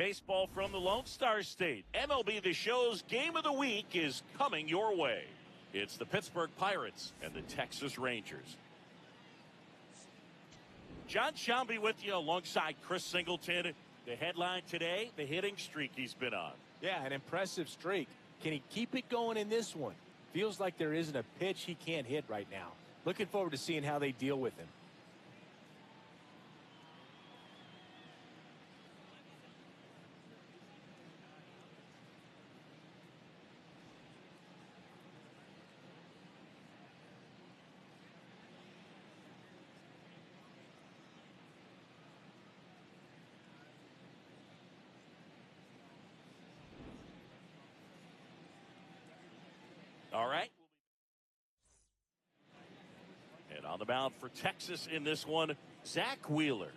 baseball from the Lone Star State. MLB The Show's Game of the Week is coming your way. It's the Pittsburgh Pirates and the Texas Rangers. John Shambi with you alongside Chris Singleton. The headline today, the hitting streak he's been on. Yeah, an impressive streak. Can he keep it going in this one? Feels like there isn't a pitch he can't hit right now. Looking forward to seeing how they deal with him. All right. And on the mound for Texas in this one, Zach Wheeler.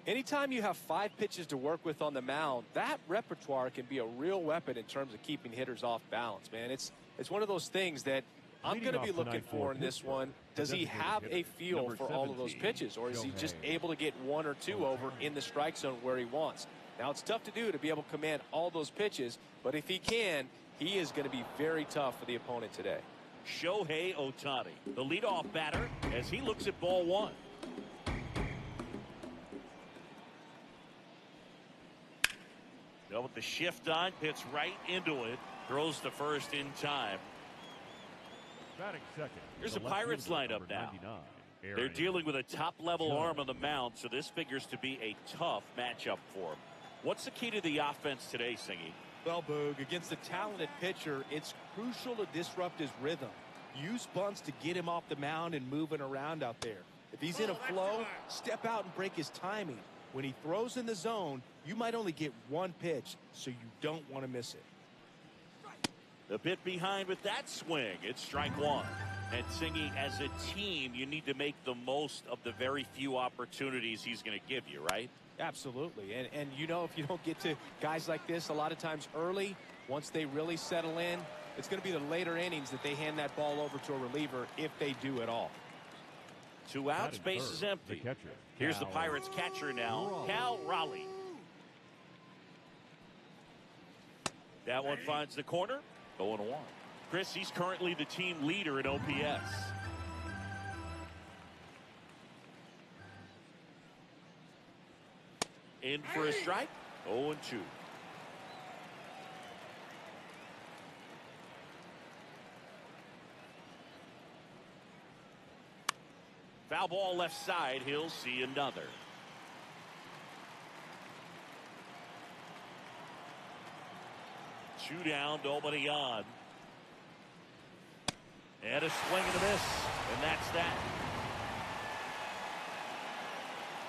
Anytime you have 5 pitches to work with on the mound, that repertoire can be a real weapon in terms of keeping hitters off balance, man. It's one of those things that I'm going to be looking for in this one. Does he have a feel for all of those pitches, or is he just able to get 1 or 2 over in the strike zone where he wants? Now, it's tough to do to be able to command all those pitches, but if he can, he is going to be very tough for the opponent today. Shohei Ohtani, the leadoff batter, as he looks at ball 1. Now with the shift on, hits right into it, throws to first in time. Batting second. Here's the Pirates lineup now. They're dealing with a top-level arm on the mound, so this figures to be a tough matchup for him. What's the key to the offense today, Singy? Well, Boog, against a talented pitcher, it's crucial to disrupt his rhythm. Use bunts to get him off the mound and moving around out there. If he's in a flow, step out and break his timing. When he throws in the zone, you might only get 1 pitch, so you don't want to miss it. A bit behind with that swing. It's strike 1. And Singy, as a team, you need to make the most of the very few opportunities he's going to give you, right? Absolutely. And you know, if you don't get to guys like this a lot of times early, once they really settle in, it's going to be the later innings that they hand that ball over to a reliever, if they do at all. 2 outs, base is empty. Here's the Pirates catcher now, Cal Raleigh. That one finds the corner. 0-1. Chris, he's currently the team leader in OPS. In for a strike. 0-2. Foul ball left side. He'll see another. Two down, nobody on. And a swing and a miss. And that's that.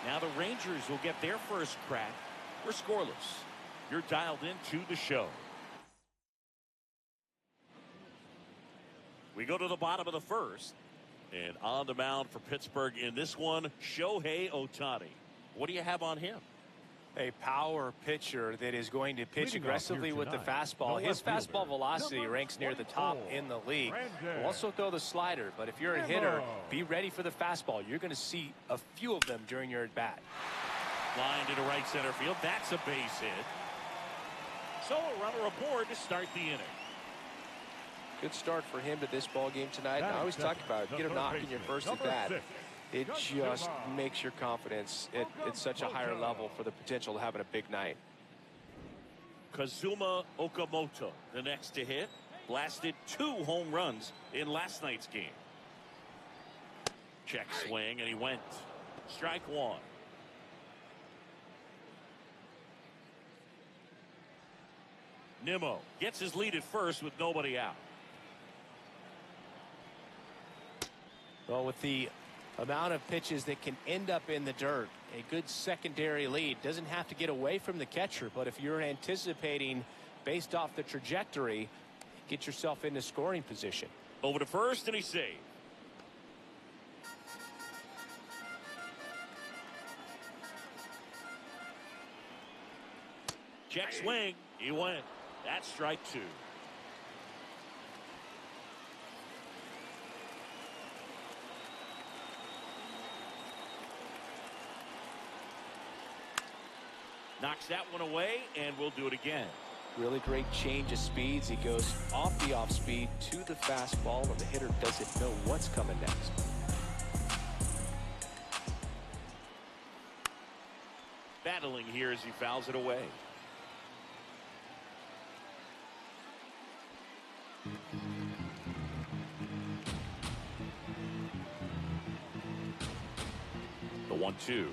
Now the Rangers will get their first crack. We're scoreless. You're dialed into the show. We go to the bottom of the first. And on the mound for Pittsburgh in this one, Shohei Ohtani. What do you have on him? A power pitcher that is going to pitch aggressively with the fastball. His fastball velocity ranks near the top in the league. Will also throw the slider, but if you're a hitter, be ready for the fastball. You're going to see a few of them during your at-bat. Line into right center field. That's a base hit. So a runner aboard to start the inning. Good start for him to this ball game tonight. I always talk about it. Get him knocking your first at-bat. It just makes your confidence at such a higher level for the potential of having a big night. Kazuma Okamoto, the next to hit, blasted 2 home runs in last night's game. Check swing, and he went. Strike 1. Nimmo gets his lead at first with nobody out. Well, with the amount of pitches that can end up in the dirt, a good secondary lead. Doesn't have to get away from the catcher, but if you're anticipating based off the trajectory, get yourself into scoring position. Over to first, and he saved. Check swing. He went. That's strike 2. Knocks that one away, and we'll do it again. Really great change of speeds. He goes off the off speed to the fastball, and the hitter doesn't know what's coming next. Battling here as he fouls it away. The 1-2.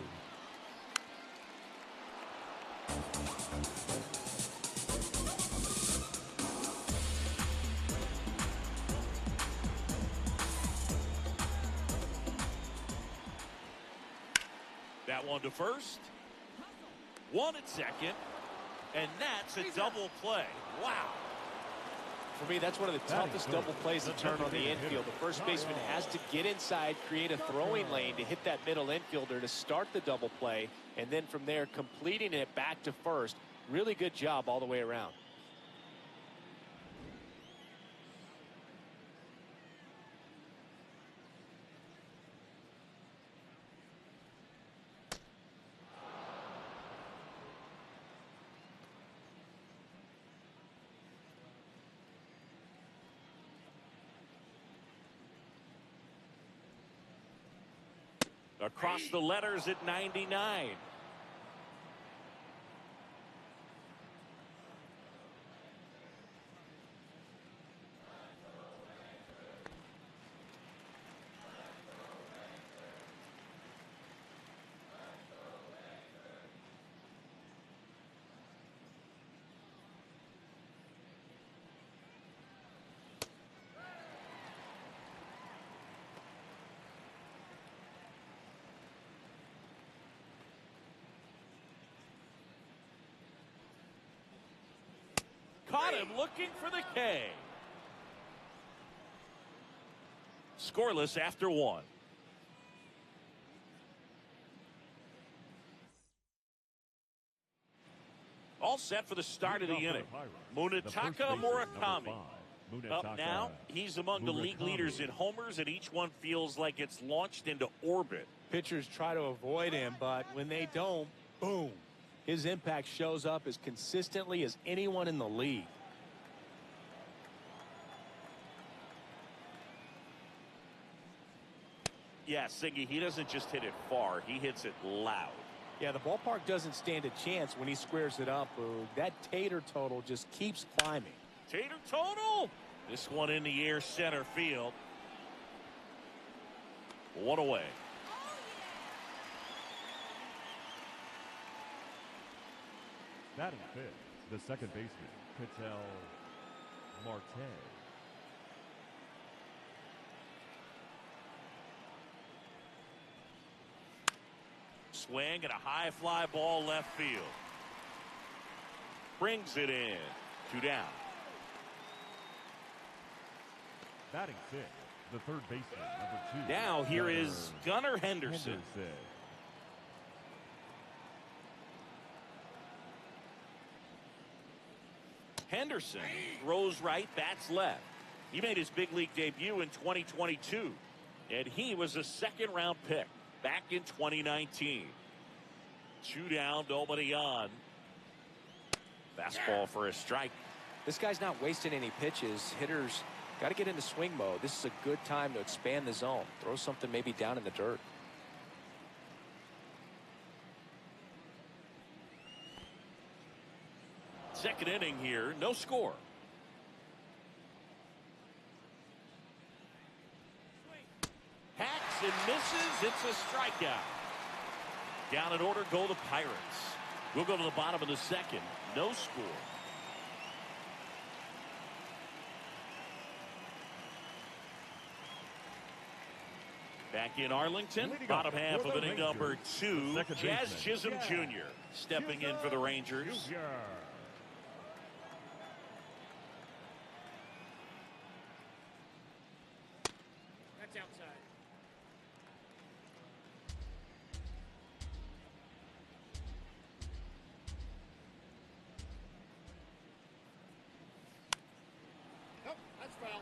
That one to first. One at second. And that's a double play. Wow. For me, that's one of the toughest double plays to turn on the infield. The first baseman has to get inside, create a throwing lane to hit that middle infielder to start the double play, and then from there, completing it back to first. Really good job all the way around. Across the letters at 99. Caught him looking for the K. Scoreless after one. All set for the start of the inning. Munetaka Murakami. Up now, he's among the league leaders in homers, and each one feels like it's launched into orbit. Pitchers try to avoid him, but when they don't, boom. His impact shows up as consistently as anyone in the league. Yeah, Singy, he doesn't just hit it far. He hits it loud. Yeah, the ballpark doesn't stand a chance when he squares it up. That tater total just keeps climbing. Tater total. This one in the air center field. One away. Batting fifth, the second baseman, Ketel Marte. Swing and a high fly ball left field. Brings it in. 2 down. Batting fifth, the third baseman, number 2. Now here is Gunnar Henderson. Henderson throws right, bats left. He made his big league debut in 2022, and he was a second-round pick back in 2019. 2 down, nobody on. Fastball for a strike. This guy's not wasting any pitches. Hitters got to get into swing mode. This is a good time to expand the zone. Throw something maybe down in the dirt. Second inning here, no score. Hacks and misses. It's a strikeout. Down in order go the Pirates. We'll go to the bottom of the second. No score. Back in Arlington, bottom half of inning number 2. Jazz Chisholm Jr. stepping in for the Rangers. That's outside. Nope, that's foul.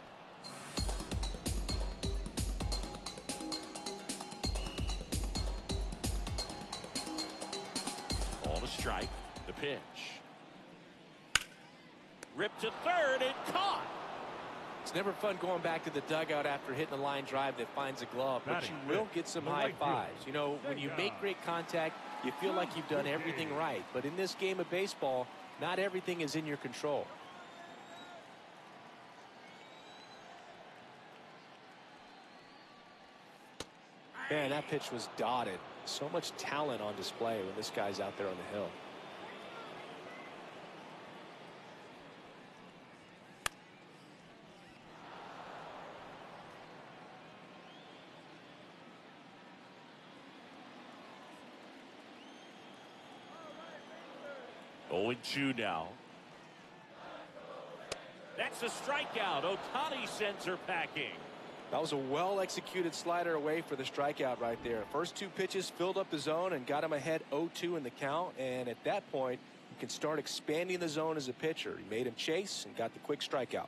Ball to strike. The pitch. Ripped to third and caught. It's never fun going back to the dugout after hitting a line drive that finds a glove, but you will get some high fives. You know, when you make great contact, you feel like you've done everything right. But in this game of baseball, not everything is in your control. Man, that pitch was dotted. So much talent on display when this guy's out there on the hill. Oh, 0-2 now. That's a strikeout. Ohtani sends her packing. That was a well-executed slider away for the strikeout right there. First two pitches filled up the zone and got him ahead 0-2 in the count. And at that point, you can start expanding the zone as a pitcher. He made him chase and got the quick strikeout.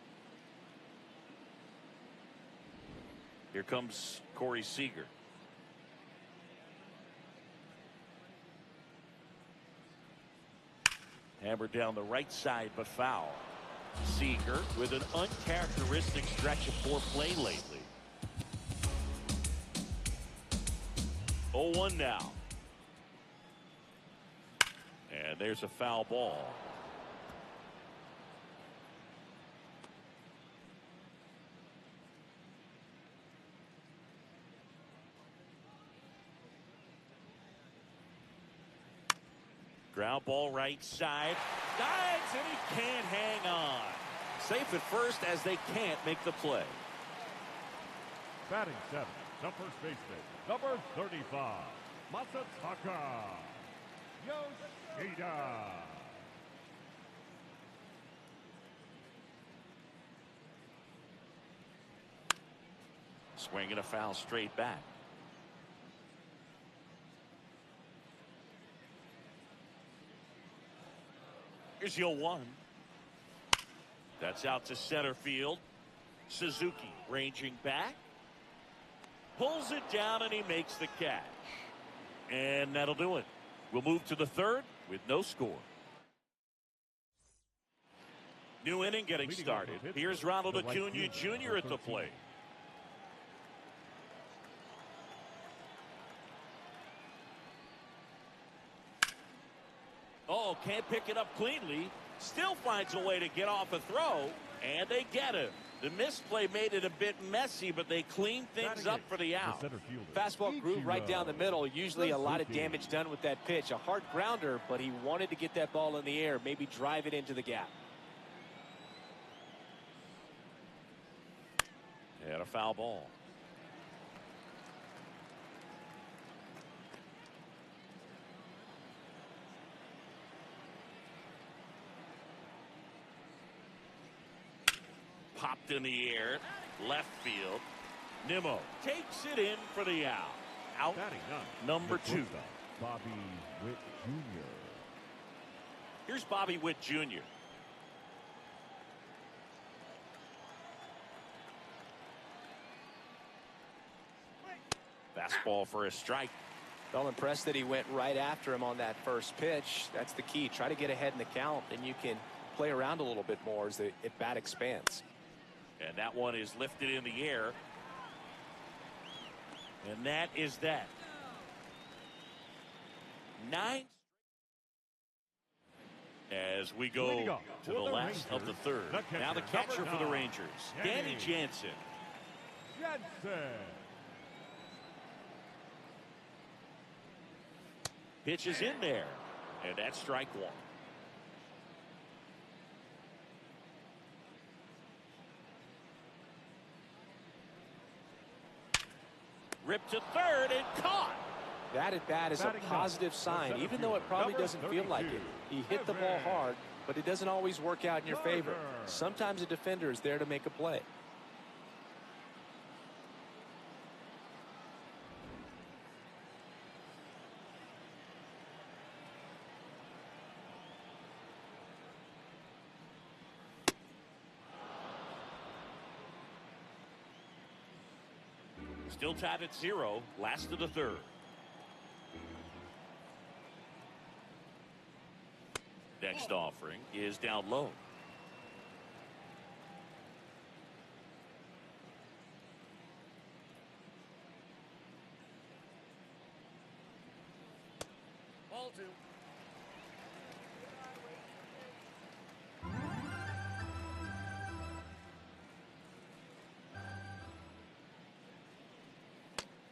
Here comes Corey Seager. Hammered down the right side, but foul. Seager with an uncharacteristic stretch of poor play lately. 0-1 now. And there's a foul ball. Ground ball right side. Dives and he can't hang on. Safe at first as they can't make the play. Batting seventh, the first baseman, number 35, Masataka Yoshida. Swinging a foul straight back. Here's 0-1. That's out to center field. Suzuki ranging back. Pulls it down and he makes the catch. And that'll do it. We'll move to the third with no score. New inning getting started. Here's Ronald Acuna Jr. at the plate. Oh, can't pick it up cleanly. Still finds a way to get off a throw, and they get him. The misplay made it a bit messy, but they cleaned things up for the out. Fastball groove right down the middle. Usually a lot of damage done with that pitch. A hard grounder, but he wanted to get that ball in the air, maybe drive it into the gap. And a foul ball. Popped in the air, left field. Nimmo takes it in for the out. Out, number 2. Bobby Witt Jr. Here's Bobby Witt Jr. Fastball for a strike. Well, impressed that he went right after him on that first pitch. That's the key. Try to get ahead in the count, and you can play around a little bit more as the at-bat expands. And that one is lifted in the air. And that is that. 9. As we go to the last of the third. Now the catcher for the Rangers, Danny Jansen. Pitch is in there. And that's strike 1. Ripped to third and caught. That at bat is a positive sign, even though it probably doesn't feel like it. He hit the ball hard, but it doesn't always work out in your favor. Sometimes a defender is there to make a play. Still tied at 0, last of the third. Next offering is down low. Ball two.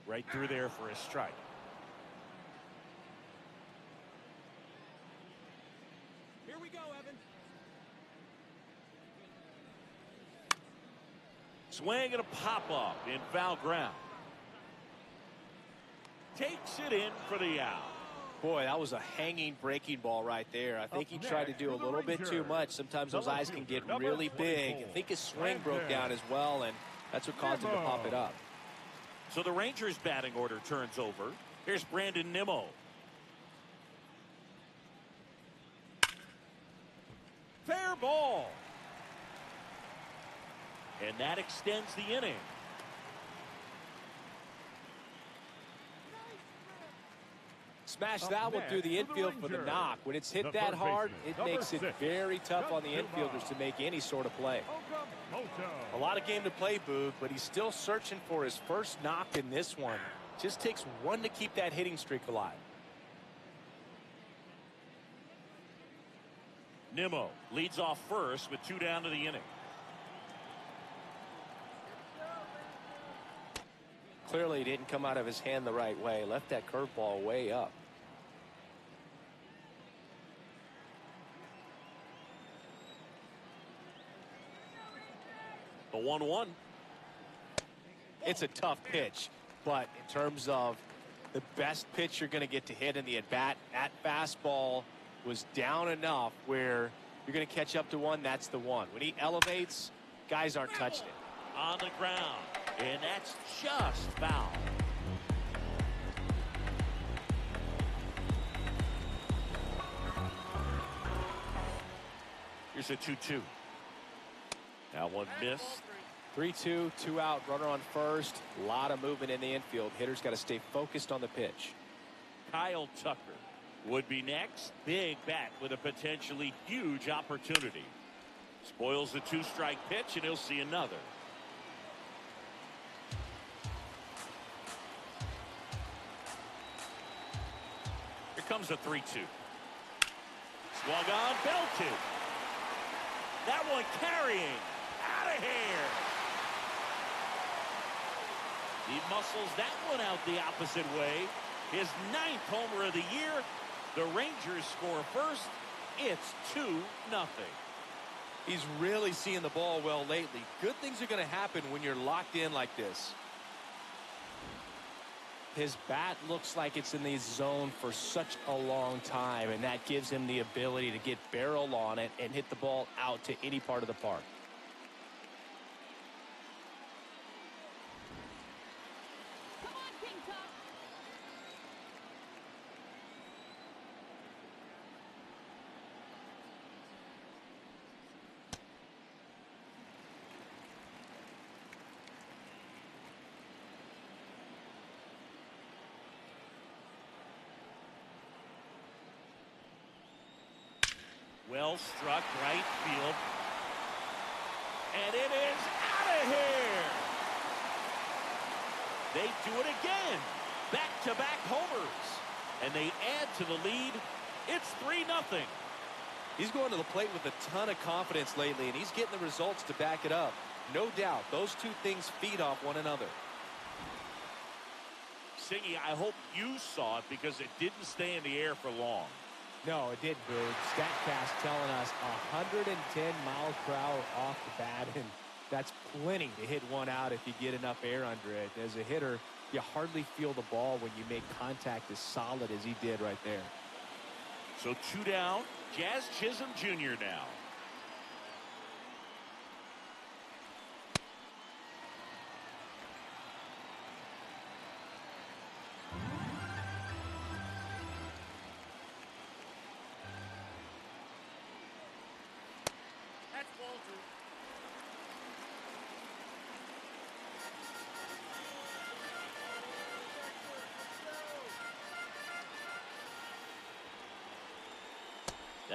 Right through there for a strike. Here we go, Evan. Swing and a pop-up in foul ground. Takes it in for the out. Boy, that was a hanging breaking ball right there. I think he tried to do a little bit too much. Sometimes those eyes can get really big. I think his swing broke down as well, and that's what caused him to pop it up. So the Rangers' batting order turns over. Here's Brandon Nimmo. Fair ball. And that extends the inning. Smash that one through the infield for the knock. When it's hit that hard, it makes it very tough on the infielders to make any sort of play. A lot of game to play, Boog, but he's still searching for his first knock in this one. Just takes one to keep that hitting streak alive. Nimmo leads off first with 2 down to the inning. Clearly didn't come out of his hand the right way. Left that curveball way up. The 1-1. It's a tough pitch, but in terms of the best pitch you're going to get to hit in the at-bat, that fastball was down enough where you're going to catch up to one. That's the one. When he elevates, guys aren't touching it. On the ground, and that's just foul. Here's a 2-2. That one missed. 3-2, 2 out, runner on first. A lot of movement in the infield. Hitter's got to stay focused on the pitch. Kyle Tucker would be next. Big bat with a potentially huge opportunity. Spoils the 2-strike pitch, and he'll see another. Here comes a 3-2. Swung on, belted. That one carrying. Out of here. He muscles that one out the opposite way. His 9th homer of the year. The Rangers score first. It's 2-0. He's really seeing the ball well lately. Good things are going to happen when you're locked in like this. His bat looks like it's in the zone for such a long time, and that gives him the ability to get barrel on it and hit the ball out to any part of the park. Well struck right field. And it is out of here. They do it again. Back-to-back homers. And they add to the lead. It's 3-0. He's going to the plate with a ton of confidence lately, and he's getting the results to back it up. No doubt, those two things feed off one another. Singy, I hope you saw it because it didn't stay in the air for long. No, it didn't, Boog. StatCast telling us 110 miles per hour off the bat, and that's plenty to hit one out if you get enough air under it. As a hitter, you hardly feel the ball when you make contact as solid as he did right there. So 2 down. Jazz Chisholm Jr. now. That's ball two.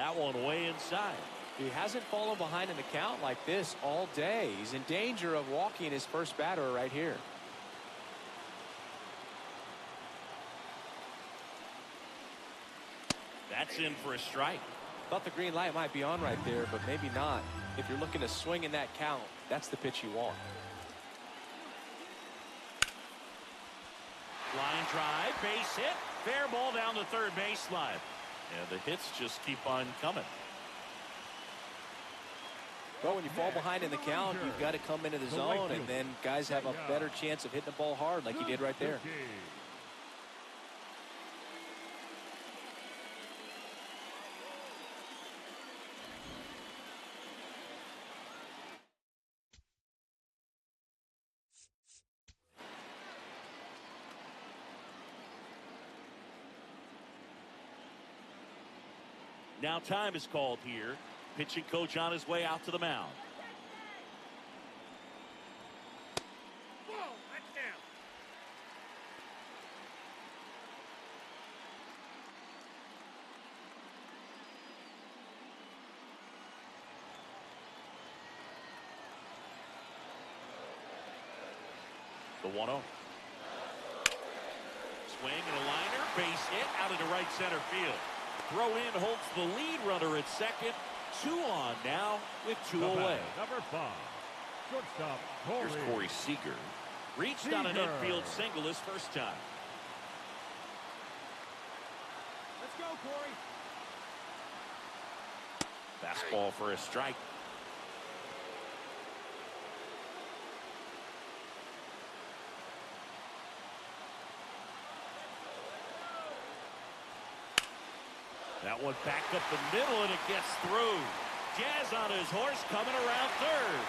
That one way inside. He hasn't fallen behind in the count like this all day. He's in danger of walking his first batter right here. That's in for a strike. Thought the green light might be on right there, but maybe not. If you're looking to swing in that count, that's the pitch you want. Line drive, base hit, fair ball down the third baseline. And the hits just keep on coming. Well, when you fall behind in the count, you've got to come into the zone, and then guys have a better chance of hitting the ball hard like he did right there. Now time is called here. Pitching coach on his way out to the mound. Whoa, that's down. The 1-0. Swing and a liner, base hit out into right center field. Throw in holds the lead runner at second. 2 on now with 2 away. Number 5, shortstop Here's Corey. Corey Seager. Reached on an infield single his first time. Let's go, Corey. Fastball for a strike. That one back up the middle, and it gets through. Jazz on his horse coming around third.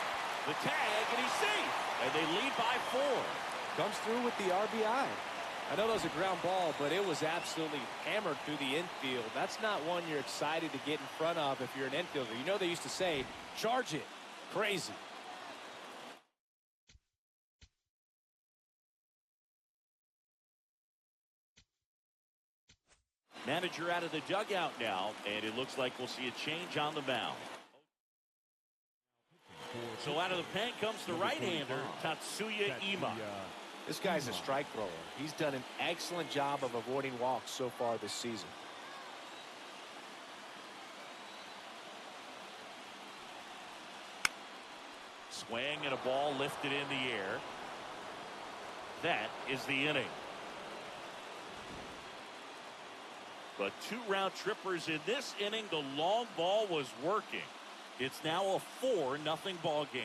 The tag, and he's safe. And they lead by 4. Comes through with the RBI. I know that was a ground ball, but it was absolutely hammered through the infield. That's not one you're excited to get in front of if you're an infielder. You know they used to say, charge it. Crazy. Manager out of the dugout now, and it looks like we'll see a change on the mound. So out of the pen comes the right-hander, Tatsuya Ima. This guy's a strike thrower. He's done an excellent job of avoiding walks so far this season. Swing and a ball lifted in the air. That is the inning. But 2 round trippers in this inning. The long ball was working. It's now a 4-0 ball game.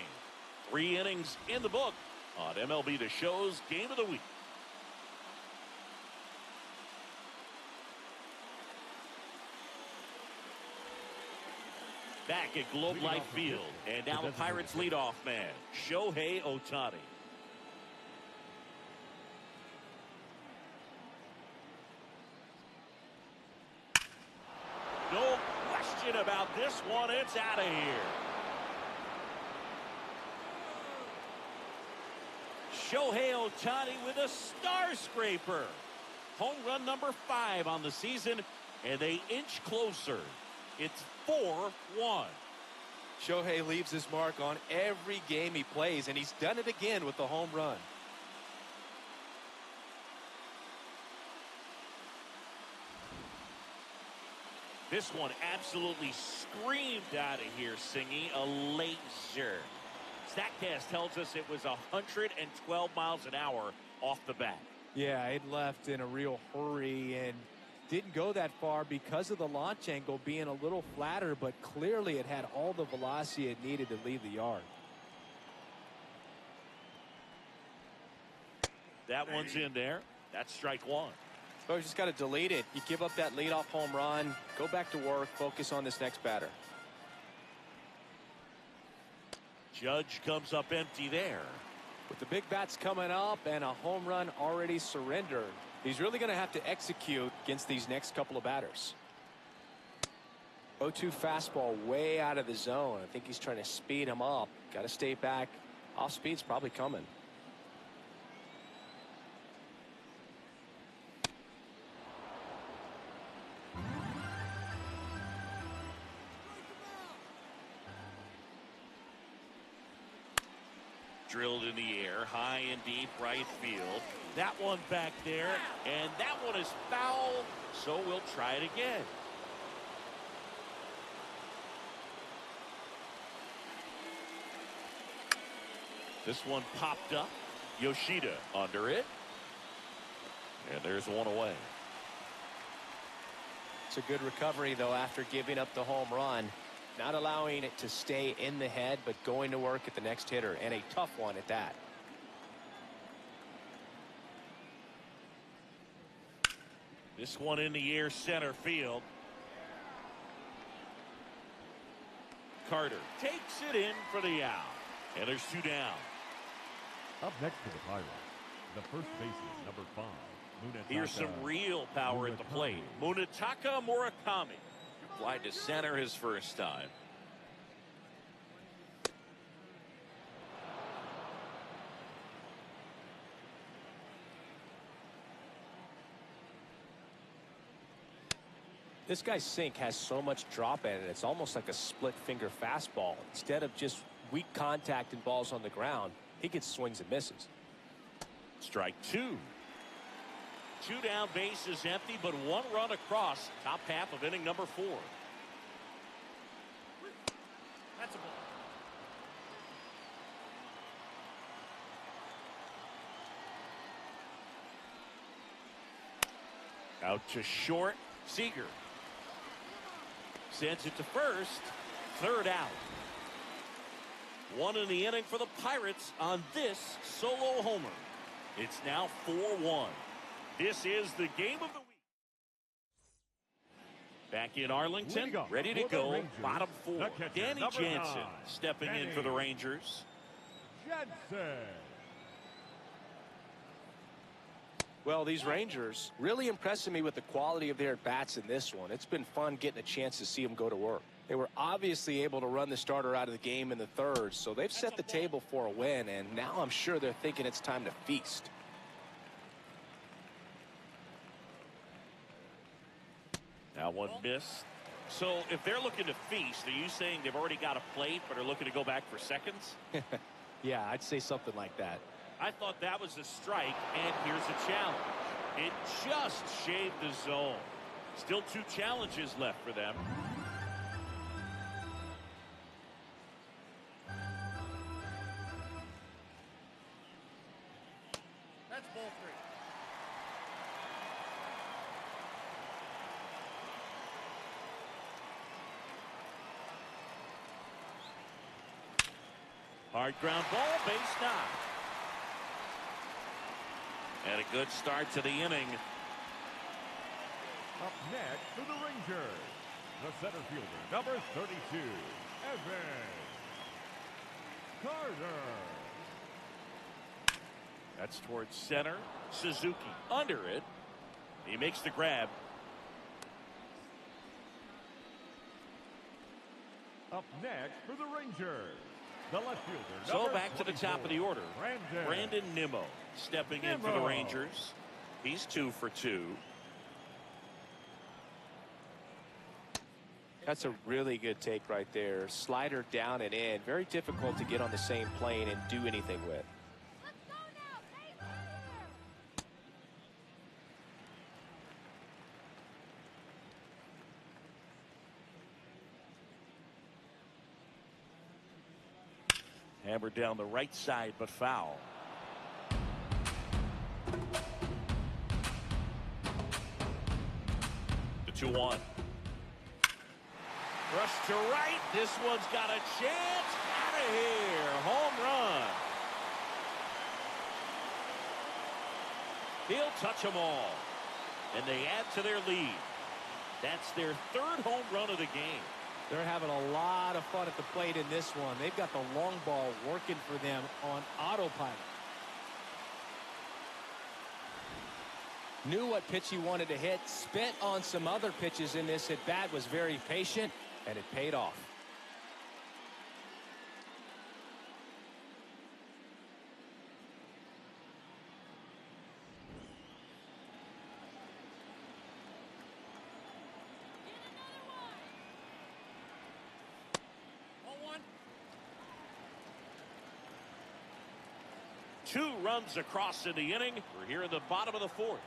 3 innings in the book on MLB The Show's Game of the Week. Back at Globe Life Field, and now the Pirates leadoff man, Shohei Ohtani. No question about this one. It's out of here. Shohei Ohtani with a star scraper. Home run number 5 on the season, and they inch closer. It's 4-1. Shohei leaves his mark on every game he plays, and he's done it again with the home run. This one absolutely screamed out of here, singing a laser. StatCast tells us it was 112 miles an hour off the bat. Yeah, it left in a real hurry and didn't go that far because of the launch angle being a little flatter, but clearly it had all the velocity it needed to leave the yard. That one's in there. That's strike 1. So you just got to delete it. You give up that leadoff home run, go back to work, focus on this next batter. Judge comes up empty there. With the big bats coming up and a home run already surrendered, he's really going to have to execute against these next couple of batters. 0-2 fastball way out of the zone. I think he's trying to speed him up. Got to stay back. Off speed's probably coming. Drilled in the air, high and deep right field. That one back there, and that one is foul, so we'll try it again. This one popped up. Yoshida under it. And there's one away. It's a good recovery, though, after giving up the home run. Not allowing it to stay in the head, but going to work at the next hitter, and a tough one at that. This one in the air, center field. Carter takes it in for the out. And there's 2 down. Up next for the Pirates, the first baseman, number 5. Here's some real power at the plate. Munetaka Murakami. Fly to center his first time. This guy's sink has so much drop in it, it's almost like a split finger fastball. Instead of just weak contact and balls on the ground, he gets swings and misses. Strike 2. 2 down, bases empty, but 1 run across. Top half of inning number 4. That's a ball. Out to short. Seager sends it to first. 3rd out. 1 in the inning for the Pirates on this solo homer. It's now 4-1. This is the game of the week. Back in Arlington, ready to go. Bottom 4. Danny Jansen stepping in for the Rangers. Jansen. Well, these Rangers really impressing me with the quality of their at-bats in this one. It's been fun getting a chance to see them go to work. They were obviously able to run the starter out of the game in the 3rd, so they've set the table for a win, and now I'm sure they're thinking it's time to feast. Now one missed. So if they're looking to feast, are you saying they've already got a plate but are looking to go back for seconds? Yeah, I'd say something like that. I thought that was a strike, and here's a challenge. It just shaved the zone. Still 2 challenges left for them. That's ball 3. Hard ground ball, base knock. And a good start to the inning. Up next for the Rangers, the center fielder, number 32, Evan Carter. That's towards center. Suzuki under it. He makes the grab. Up next for the Rangers, the left fielder. So back to the top of the order. Brandon. Brandon Nimmo stepping in for the Rangers. He's 2 for 2. That's a really good take right there. Slider down and in. Very difficult to get on the same plane and do anything with. Let's go now. Base runner. Hammered down the right side, but foul. The 2-1. Rush to right. This one's got a chance. Out of here. Home run. He'll touch them all. And they add to their lead. That's their 3rd home run of the game. They're having a lot of fun at the plate in this one. They've got the long ball working for them on autopilot. Knew what pitch he wanted to hit. Spent on some other pitches in this at bat. Was very patient, and it paid off. 2 runs across in the inning. We're here in the bottom of the 4th.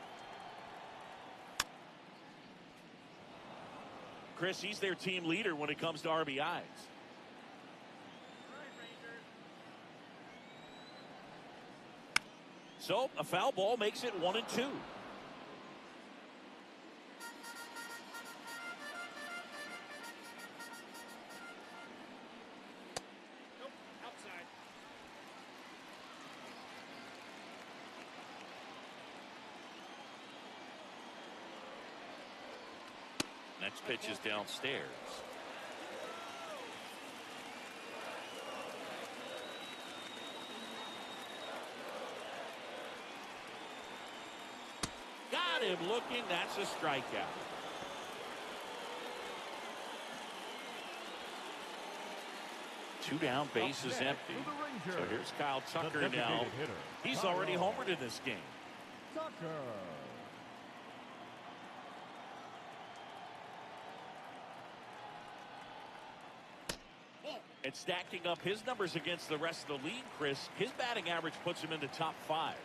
Chris, he's their team leader when it comes to RBIs. So a foul ball makes it 1-2. Next pitch is downstairs. Got him looking. That's a strikeout. Two down, base is empty. So here's Kyle Tucker now. He's already homered in this game. Tucker. And stacking up his numbers against the rest of the league, Chris, his batting average puts him in the top 5.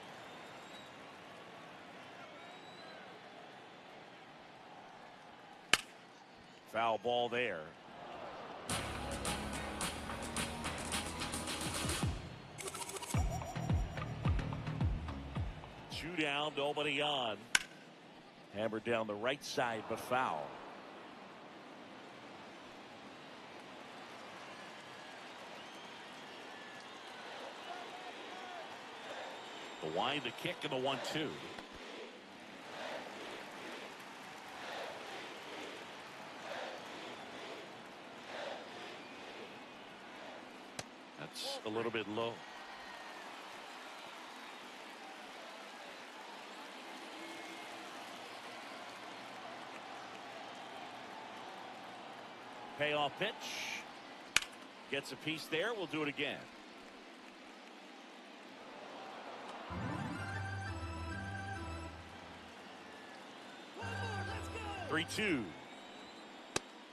Foul ball there. Two down, nobody on. Hammered down the right side, but foul. The wind, the kick, and the 1-2. That's a little bit low. Payoff pitch. Gets a piece there. We'll do it again. 3-2.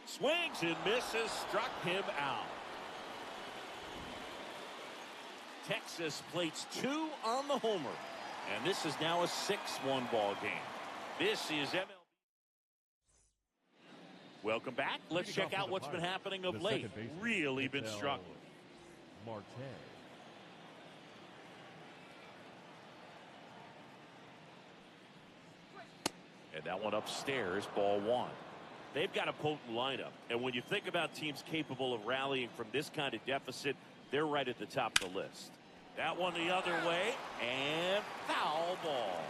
Swings and misses. Struck him out. Texas plates 2 on the homer. And this is now a 6-1 ball game. This is MLB. Welcome back. Let's check out what's been happening of late. Really been struggling. Marte. And that one upstairs, ball 1. They've got a potent lineup. And when you think about teams capable of rallying from this kind of deficit, they're right at the top of the list. That one the other way, and foul ball.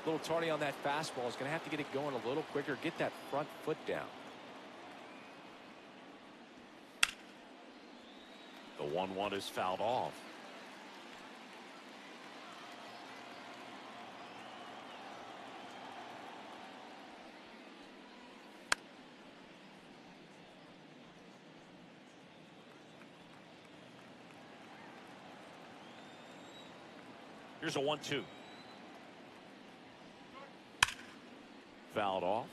A little tardy on that fastball. Is going to have to get it going a little quicker. Get that front foot down. The 1-1 is fouled off. Here's a 1-2. Fouled off,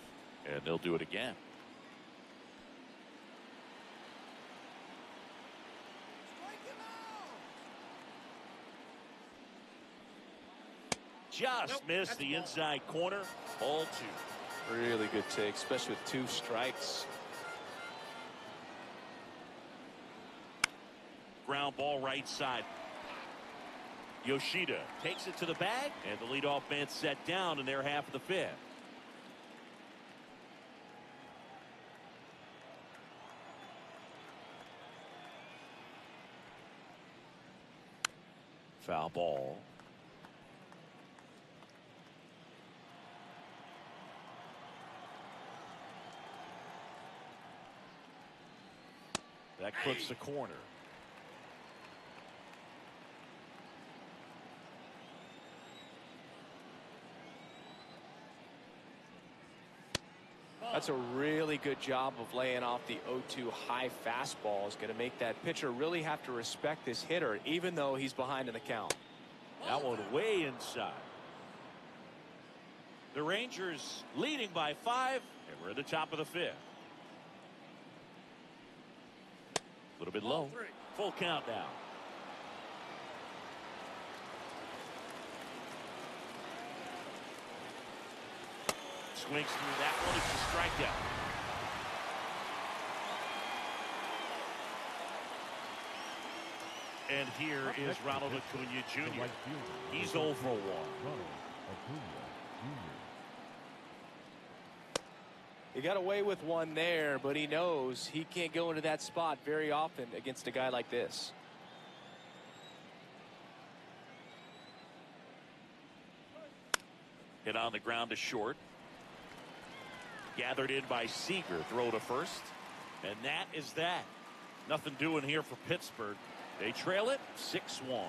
and they'll do it again. Just missed the inside corner. Ball 2. Really good take, especially with 2 strikes. Ground ball right side. Yoshida takes it to the bag, and the leadoff man set down in their half of the 5th. Foul ball. That clips the corner. That's a really good job of laying off the 0-2 high fastball. Is going to make that pitcher really have to respect this hitter, even though he's behind in the count. That one way inside. The Rangers leading by 5, and we're at the top of the 5th. A little bit low. Full count now. Swings through that one. It's a strikeout. And here is Ronald Acuna Jr. He's 0 for 1. He got away with one there, but he knows he can't go into that spot very often against a guy like this. Hit on the ground to short. Gathered in by Seager. Throw to first. And that is that. Nothing doing here for Pittsburgh. They trail it 6-1.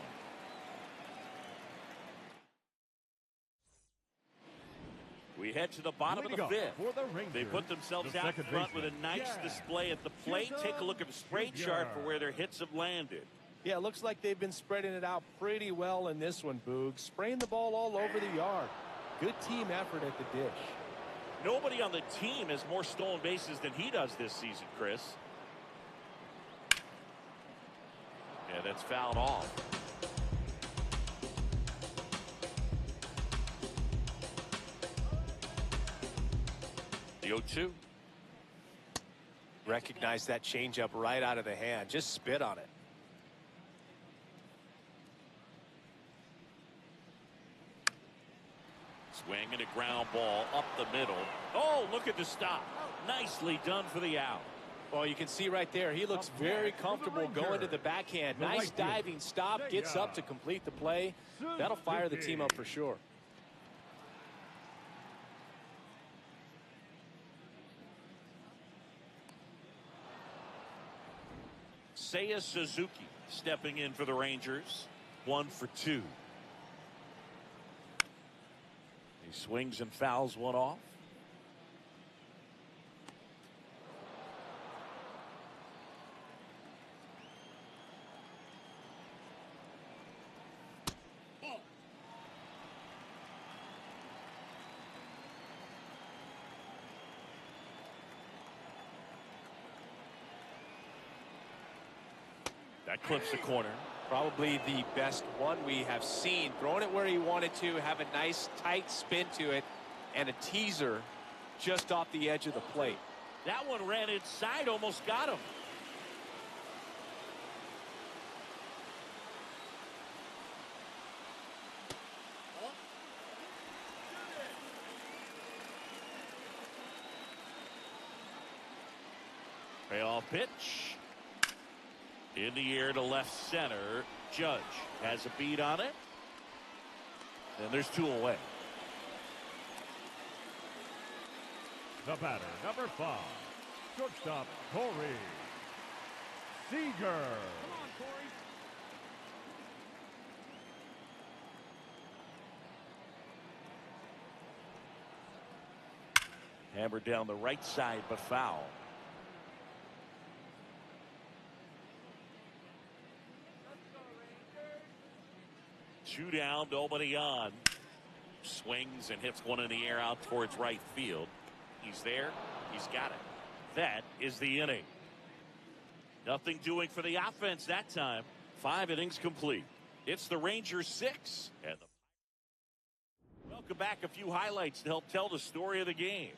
We head to the bottom of the fifth. They put themselves out in front with a nice display at the plate. Take a look at the spray chart for where their hits have landed. Yeah, it looks like they've been spreading it out pretty well in this one, Boog. Spraying the ball all over the yard. Good team effort at the dish. Nobody on the team has more stolen bases than he does this season, Chris. Yeah, that's fouled off. The 0-2. Recognize that changeup right out of the hand. Just spit on it. Swing and a ground ball up the middle. Oh, look at the stop. Nicely done for the out. Well, you can see right there, he looks very comfortable going to the backhand. Nice diving stop, gets up to complete the play. That'll fire the team up for sure. Seiya Suzuki stepping in for the Rangers. 1 for 2. He swings and fouls one off. That clips the corner. Probably the best one we have seen. Throwing it where he wanted to, have a nice tight spin to it, and a teaser just off the edge of the plate. That one ran inside, almost got him. Payoff pitch. In the air to left center. Judge has a beat on it. And there's 2 away. The batter, number 5, shortstop Corey Seager. Come on, Corey. Hammered down the right side, but foul. 2 down, nobody on. Swings and hits one in the air out towards right field. He's there. He's got it. That is the inning. Nothing doing for the offense that time. 5 innings complete. It's the Rangers 6. And welcome back. A few highlights to help tell the story of the game.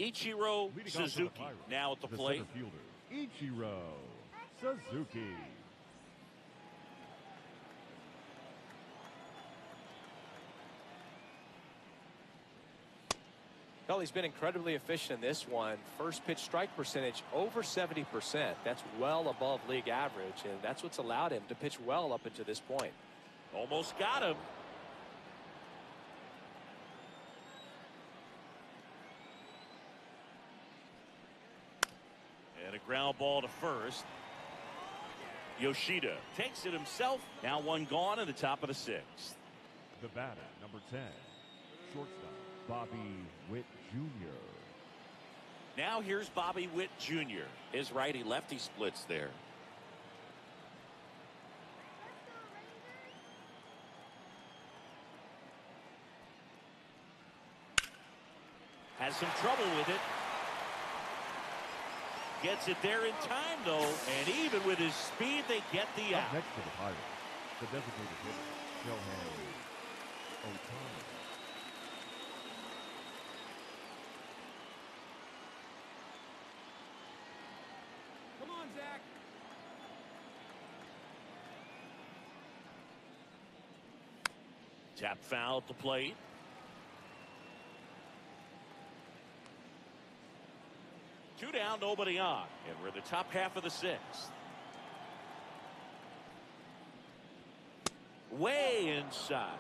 Ichiro Suzuki now at the plate. Ichiro Suzuki. Well, he's been incredibly efficient in this one. First pitch strike percentage over 70%. That's well above league average, and that's what's allowed him to pitch well up until this point. Almost got him. And a ground ball to first. Yoshida takes it himself. Now 1 gone in the top of the 6th. The batter, number 10, shortstop, Bobby Witt Jr. Now here's Bobby Witt Jr. His righty-lefty splits there. Has some trouble with it. Gets it there in time, though. And even with his speed, they get the out. Up next to the Pirates, the designated hitter, Shohei Ohtani. Come on, Zach. Tap foul at the plate. Two down, nobody on. And we're in the top half of the sixth. Way inside.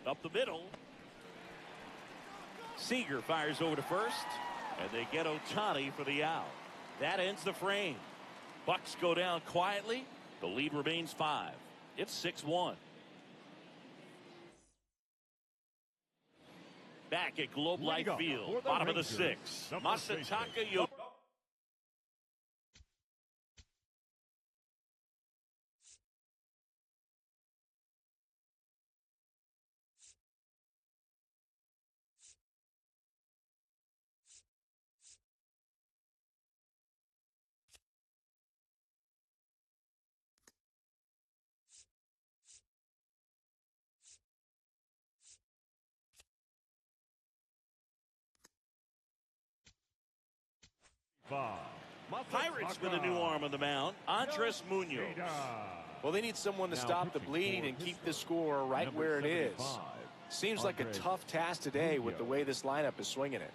Up the middle. Seager fires over to first. And they get Ohtani for the out. That ends the frame. Bucks go down quietly. The lead remains 5. It's 6-1. Back at Globe Life Field, bottom of the 6th. Masataka Yoshida. Pirates with a new arm on the mound, Andres Munoz. Well, they need someone to stop the bleed and keep the score right where it is. Seems like a tough task today with the way this lineup is swinging it.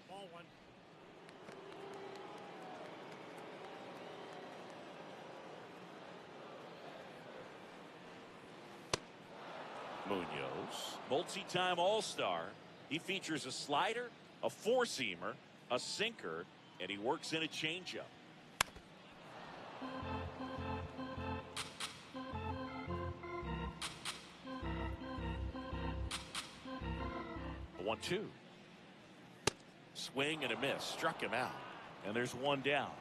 Ball one. Munoz, multi-time All-Star. He features a slider, a four-seamer, a sinker, and he works in a changeup. A 1-2. Swing and a miss. Struck him out. And there's one down.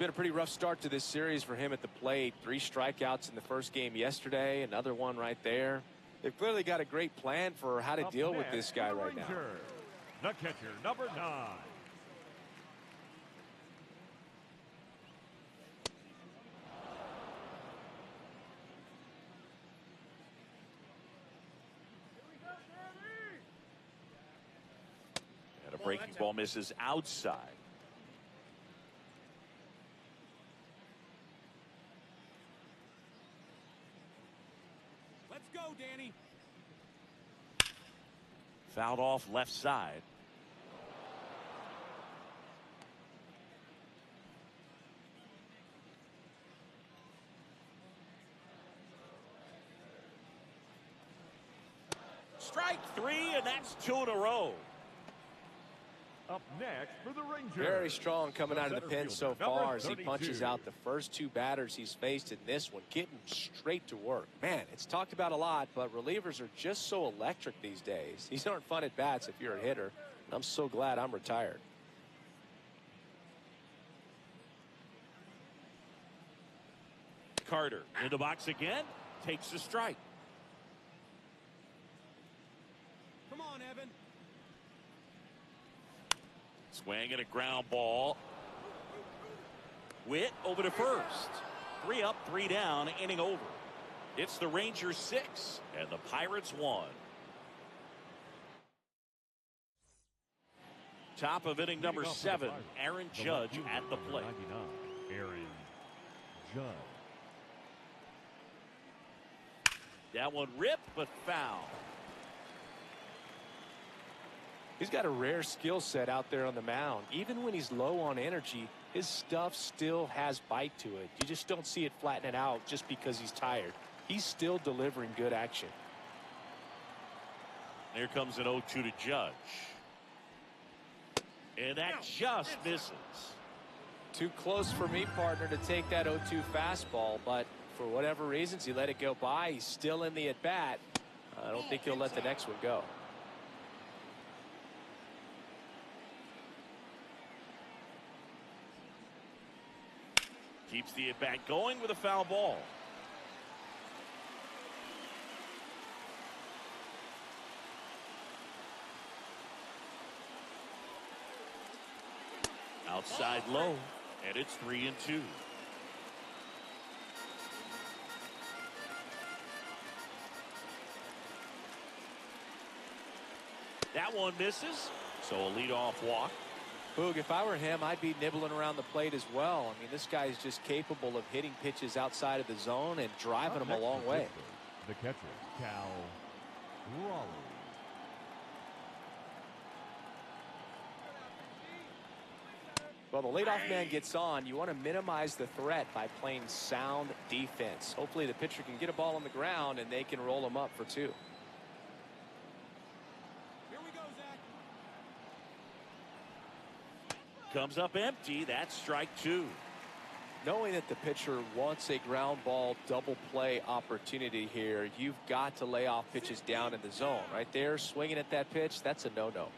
Been a pretty rough start to this series for him at the plate. 3 strikeouts in the first game yesterday. Another one right there. They've clearly got a great plan for how to deal with this guy right now. The catcher, number 9. And a breaking ball misses outside. Let's go, Danny. Fouled off left side. Strike 3, and that's 2 in a row. Up next for the Rangers. Very strong coming out of the pen so far as he 32. punches out the first 2 batters he's faced in this one, getting straight to work. Man, it's talked about a lot, but relievers are just so electric these days. These aren't fun at bats if you're a hitter, and I'm so glad I'm retired. Carter in the box again, takes the strike. Come on, Evan. Swing and a ground ball. Witt over to first. 3 up, 3 down, inning over. It's the Rangers 6 and the Pirates 1. Top of inning number 7, Aaron Judge at the plate. Aaron Judge. That one ripped, but foul. He's got a rare skill set out there on the mound. Even when he's low on energy, his stuff still has bite to it. You just don't see it flatten it out just because he's tired. He's still delivering good action. Here comes an 0-2 to Judge. And that just misses. Too close for me, partner, to take that 0-2 fastball, but for whatever reasons, he let it go by. He's still in the at-bat. I don't think he'll let the next one go. Keeps the at-bat going with a foul ball. Outside low, and it's 3-2. That one misses, so a leadoff walk. Boog, if I were him, I'd be nibbling around the plate as well. I mean, this guy is just capable of hitting pitches outside of the zone and driving them a long way. The catcher, Raleigh. Well, the leadoff man gets on. You want to minimize the threat by playing sound defense. Hopefully the pitcher can get a ball on the ground and they can roll him up for 2. Here we go, Zach. Comes up empty. That's strike 2. Knowing that the pitcher wants a ground ball double play opportunity here, you've got to lay off pitches down in the zone. Right there, swinging at that pitch, that's a no-no.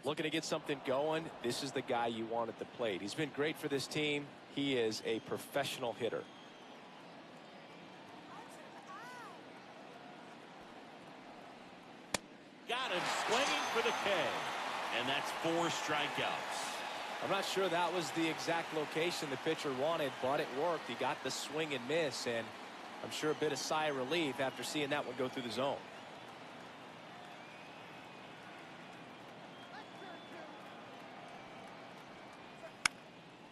Looking to get something going, this is the guy you want at the plate. He's been great for this team. He is a professional hitter. Got him swinging for the K. And that's 4 strikeouts. I'm not sure that was the exact location the pitcher wanted, but it worked. He got the swing and miss, and I'm sure a bit of sigh of relief after seeing that one go through the zone.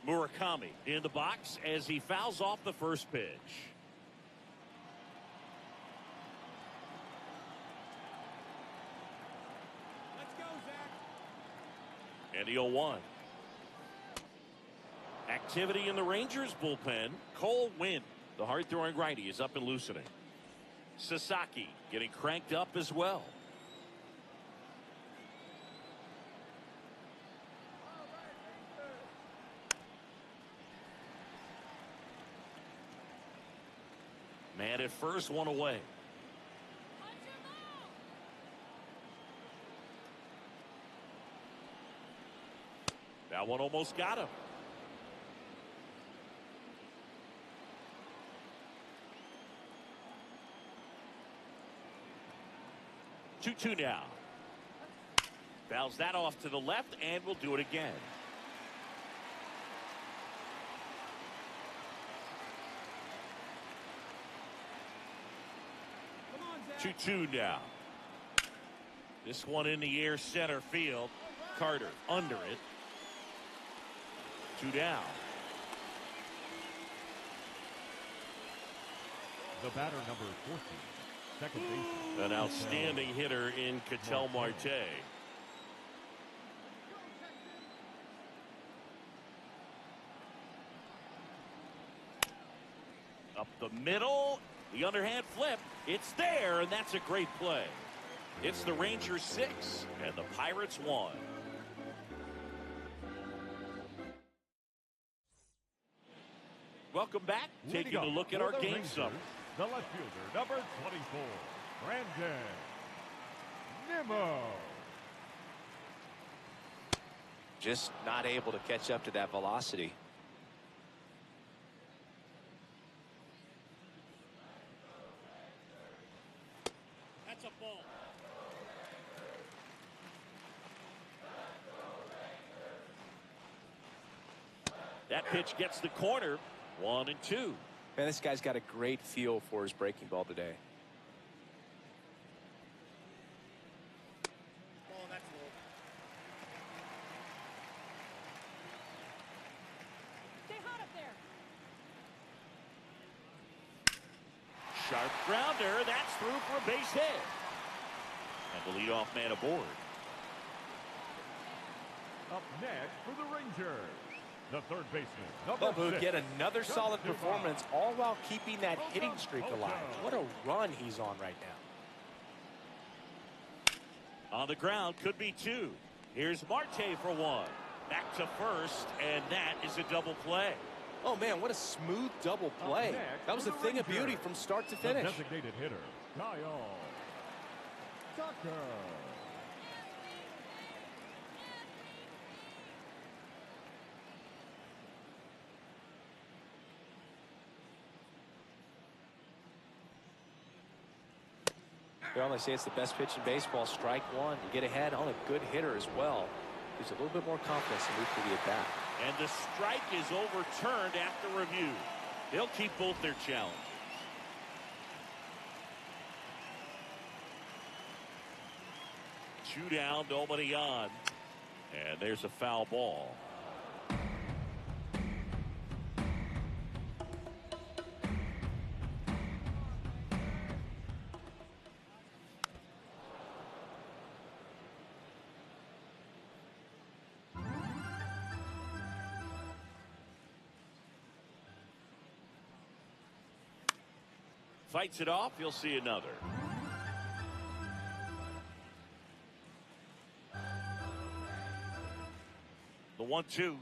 Murakami in the box as he fouls off the first pitch. Let's go, Zach. And the 0-1. Activity in the Rangers bullpen. Cole Winn, the hard-throwing righty, is up and loosening. Sasaki getting cranked up as well. Man at first, 1 away. That one almost got him. Two now. Fouls that off to the left, and we'll do it again. 2-2 now. This one in the air, center field. Carter under it. 2 down. The batter, number 14, second baseman. An outstanding hitter in Ketel Marte. Up the middle. The underhand flip. It's there, and that's a great play. It's the Rangers 6 and the Pirates 1. Welcome back. Taking a look at our game summary. The left fielder, number 24, Brandon Nimmo. Just not able to catch up to that velocity. That's a ball. That pitch gets the corner. 1-2. Man, this guy's got a great feel for his breaking ball today. Oh, that's low. Stay hot up there. Sharp grounder. That's through for a base hit. And the leadoff man aboard. Up next for the Rangers, the third baseman, Well, number 6, get another solid performance, all while keeping that hitting streak alive. What a run he's on right now. On the ground, could be 2. Here's Marte for one. Back to first, and that is a double play. Oh, man, what a smooth double play. That was a thing of beauty from start to finish. Designated hitter, Kyle Tucker. Well, they say it's the best pitch in baseball. Strike one. You get ahead on a good hitter as well. Gives a little bit more confidence to move to the at-bat. And the strike is overturned after review. They'll keep both their challenges. Two down, nobody on. And there's a foul ball. Fights it off. You'll see another. The 1-2.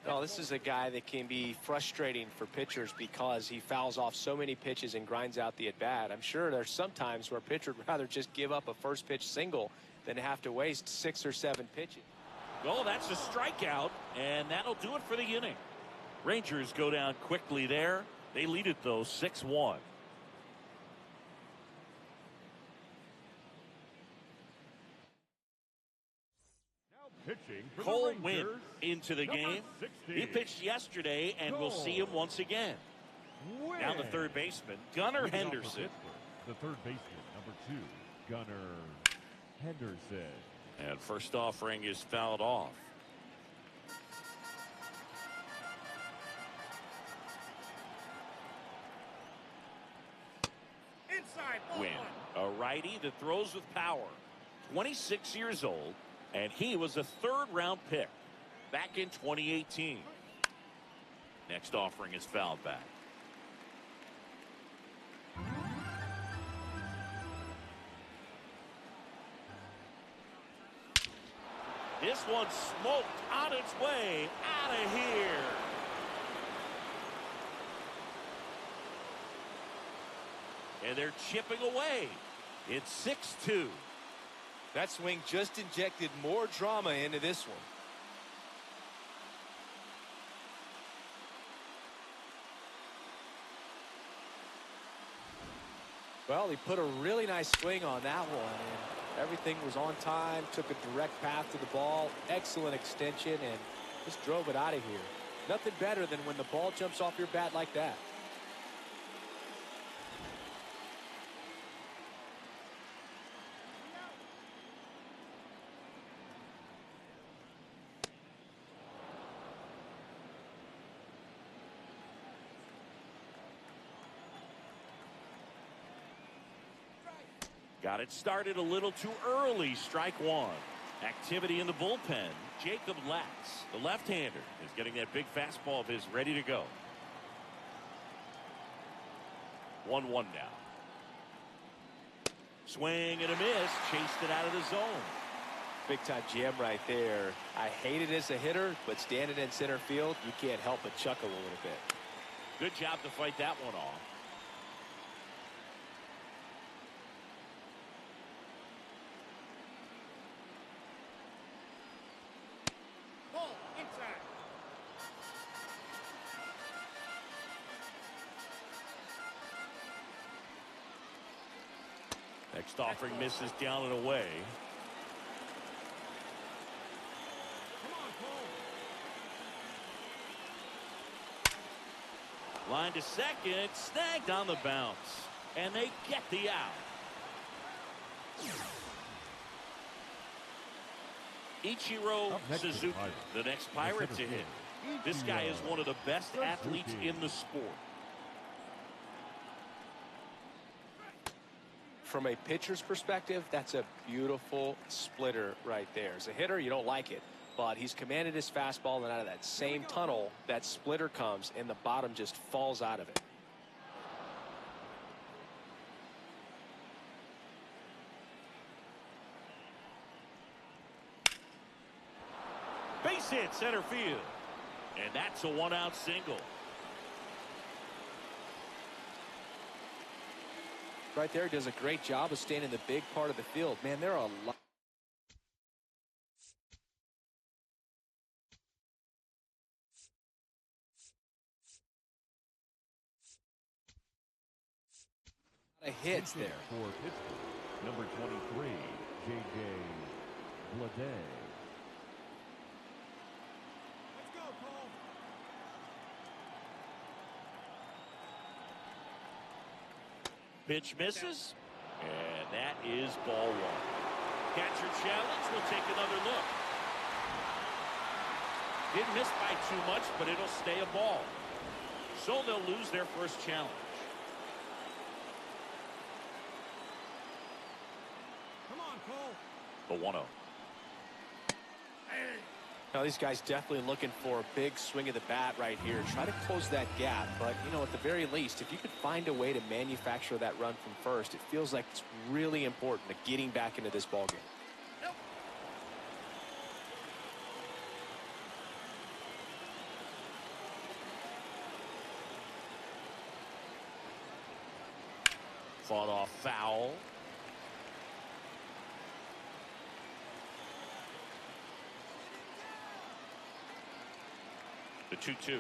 Oh, this is a guy that can be frustrating for pitchers because he fouls off so many pitches and grinds out the at-bat. I'm sure there's some times where a pitcher would rather just give up a first pitch single than have to waste 6 or 7 pitches. Well, that's a strikeout, and that'll do it for the inning. Rangers go down quickly there. They lead it, though, 6-1. Cole Winn into the game. He pitched yesterday, and we'll see him once again. Now the third baseman, Gunnar Henderson. The third baseman, number 2, Gunnar Henderson. And first offering is fouled off. Win, a righty that throws with power, 26 years old, and he was a third-round pick back in 2018. Next offering is fouled back. This one smoked on its way out of here. And they're chipping away. It's 6-2. That swing just injected more drama into this one. Well, he put a really nice swing on that one, and everything was on time, took a direct path to the ball, excellent extension, and just drove it out of here. Nothing better than when the ball jumps off your bat like that. Got it started a little too early. Strike one. Activity in the bullpen. Jacob Latz, the left-hander, is getting that big fastball of his ready to go. 1-1 now. Swing and a miss. Chased it out of the zone. Big-time jam right there. I hate it as a hitter, but standing in center field, you can't help but chuckle a little bit. Good job to fight that one off. Next offering misses down and away. Line to second, snagged on the bounce, and they get the out. Ichiro Suzuki, the next Pirate to hit. This guy is one of the best athletes in the sport. From a pitcher's perspective, that's a beautiful splitter right there. As a hitter, you don't like it, but he's commanded his fastball, and out of that same tunnel, that splitter comes, and the bottom just falls out of it. Base hit center field. And that's a one-out single. Right there, does a great job of staying in the big part of the field. Man, there are a lot of hits there. For Pittsburgh, number 23, J.J. Bleday. Let's go, Cole. Pitch misses. And that is ball one. Catcher challenge. We'll take another look. Didn't miss by too much, but it'll stay a ball. So they'll lose their first challenge. Come on, Cole. The 1-0. Now, these guys definitely looking for a big swing of the bat right here. Try to close that gap. But, you know, at the very least, if you could find a way to manufacture that run from first, it feels like it's really important to getting back into this ballgame. Fought off foul. The 2-2.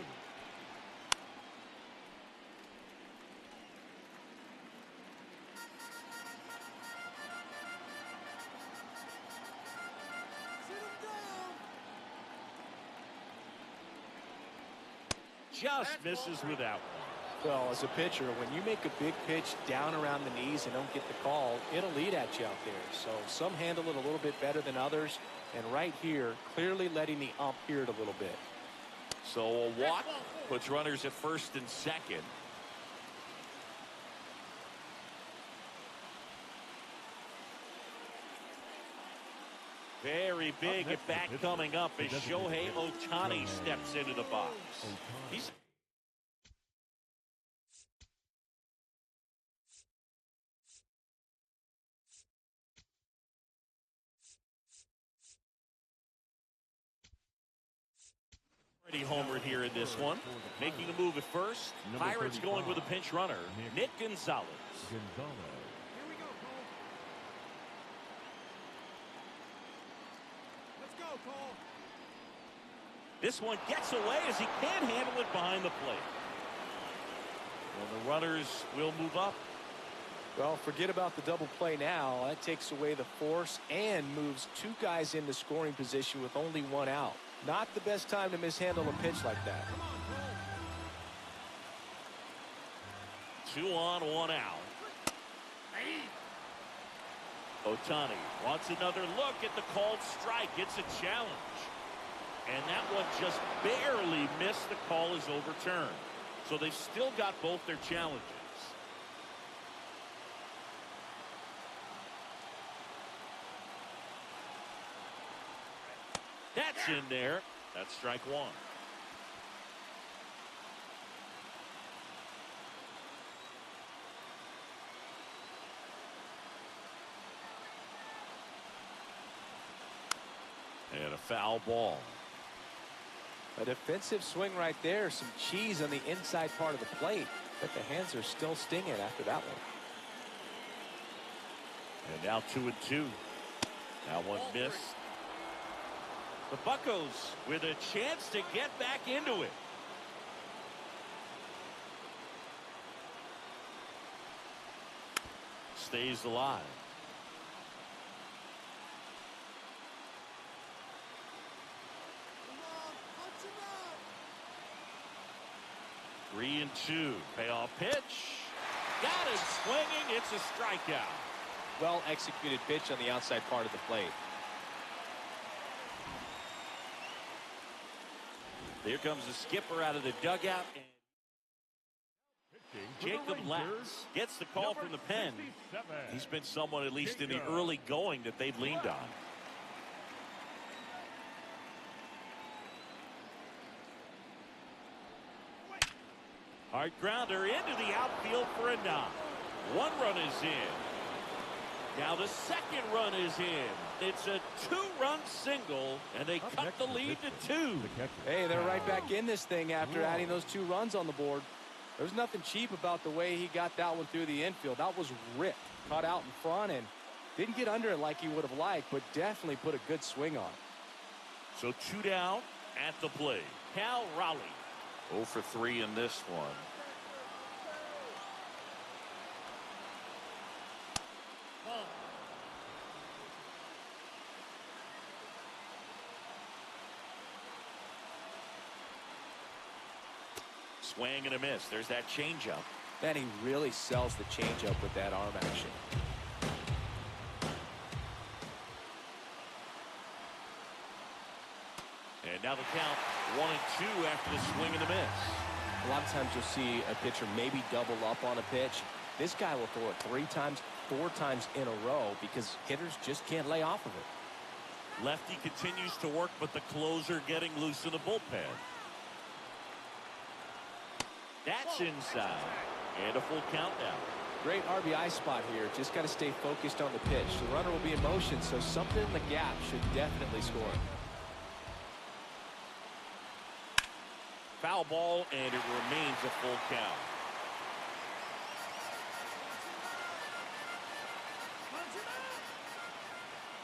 Just misses with that one. Well, as a pitcher, when you make a big pitch down around the knees and don't get the call, it'll lead at you out there. So some handle it a little bit better than others. And right here, clearly letting the ump hear it a little bit. So a walk puts runners at first and second. Very big at bat coming up as Shohei Ohtani steps into the box. He's already homered here in this one. Making a move at first. Pirates going with a pinch runner, Nick Gonzalez. Here we go, Cole. Let's go, Cole. This one gets away as he can't handle it behind the plate. Well, the runners will move up. Well, forget about the double play now. That takes away the force and moves two guys into scoring position with only one out. Not the best time to mishandle a pitch like that. Come on, Cole. 2 on, 1 out. Ohtani wants another look at the called strike. It's a challenge. And that one just barely missed. The call is overturned. So they've still got both their challenges. That's in there. That's strike one. And a foul ball. A defensive swing right there. Some cheese on the inside part of the plate. But the hands are still stinging after that one. And now 2-2. That one missed. The Buccos with a chance to get back into it. Stays alive. Come on, punch him out. 3-2. Payoff pitch. Got it swinging. It's a strikeout. Well executed pitch on the outside part of the plate. Here comes the skipper out of the dugout. Jacob Latz gets the call from the pen. He's been someone, at least in the early going, that they've leaned on. Hard grounder into the outfield for a knock. 1 run is in. Now the second run is in. It's a 2-run single, and they cut the lead to 2. Hey, they're right back in this thing after adding those 2 runs on the board. There's nothing cheap about the way he got that one through the infield. That was ripped, caught out in front, and didn't get under it like he would have liked, but definitely put a good swing on. So 2 down at the plate. Cal Raleigh 0 for 3 in this one. Swing and a miss. There's that changeup. Man, he really sells the changeup with that arm action. And now the count 1-2 after the swing and the miss. A lot of times you'll see a pitcher maybe double up on a pitch. This guy will throw it 3 times, 4 times in a row because hitters just can't lay off of it. Lefty continues to work, but the closer getting loose in the bullpen. That's inside. And a full count now. Great RBI spot here. Just got to stay focused on the pitch. The runner will be in motion, so something in the gap should definitely score. Foul ball, and it remains a full count.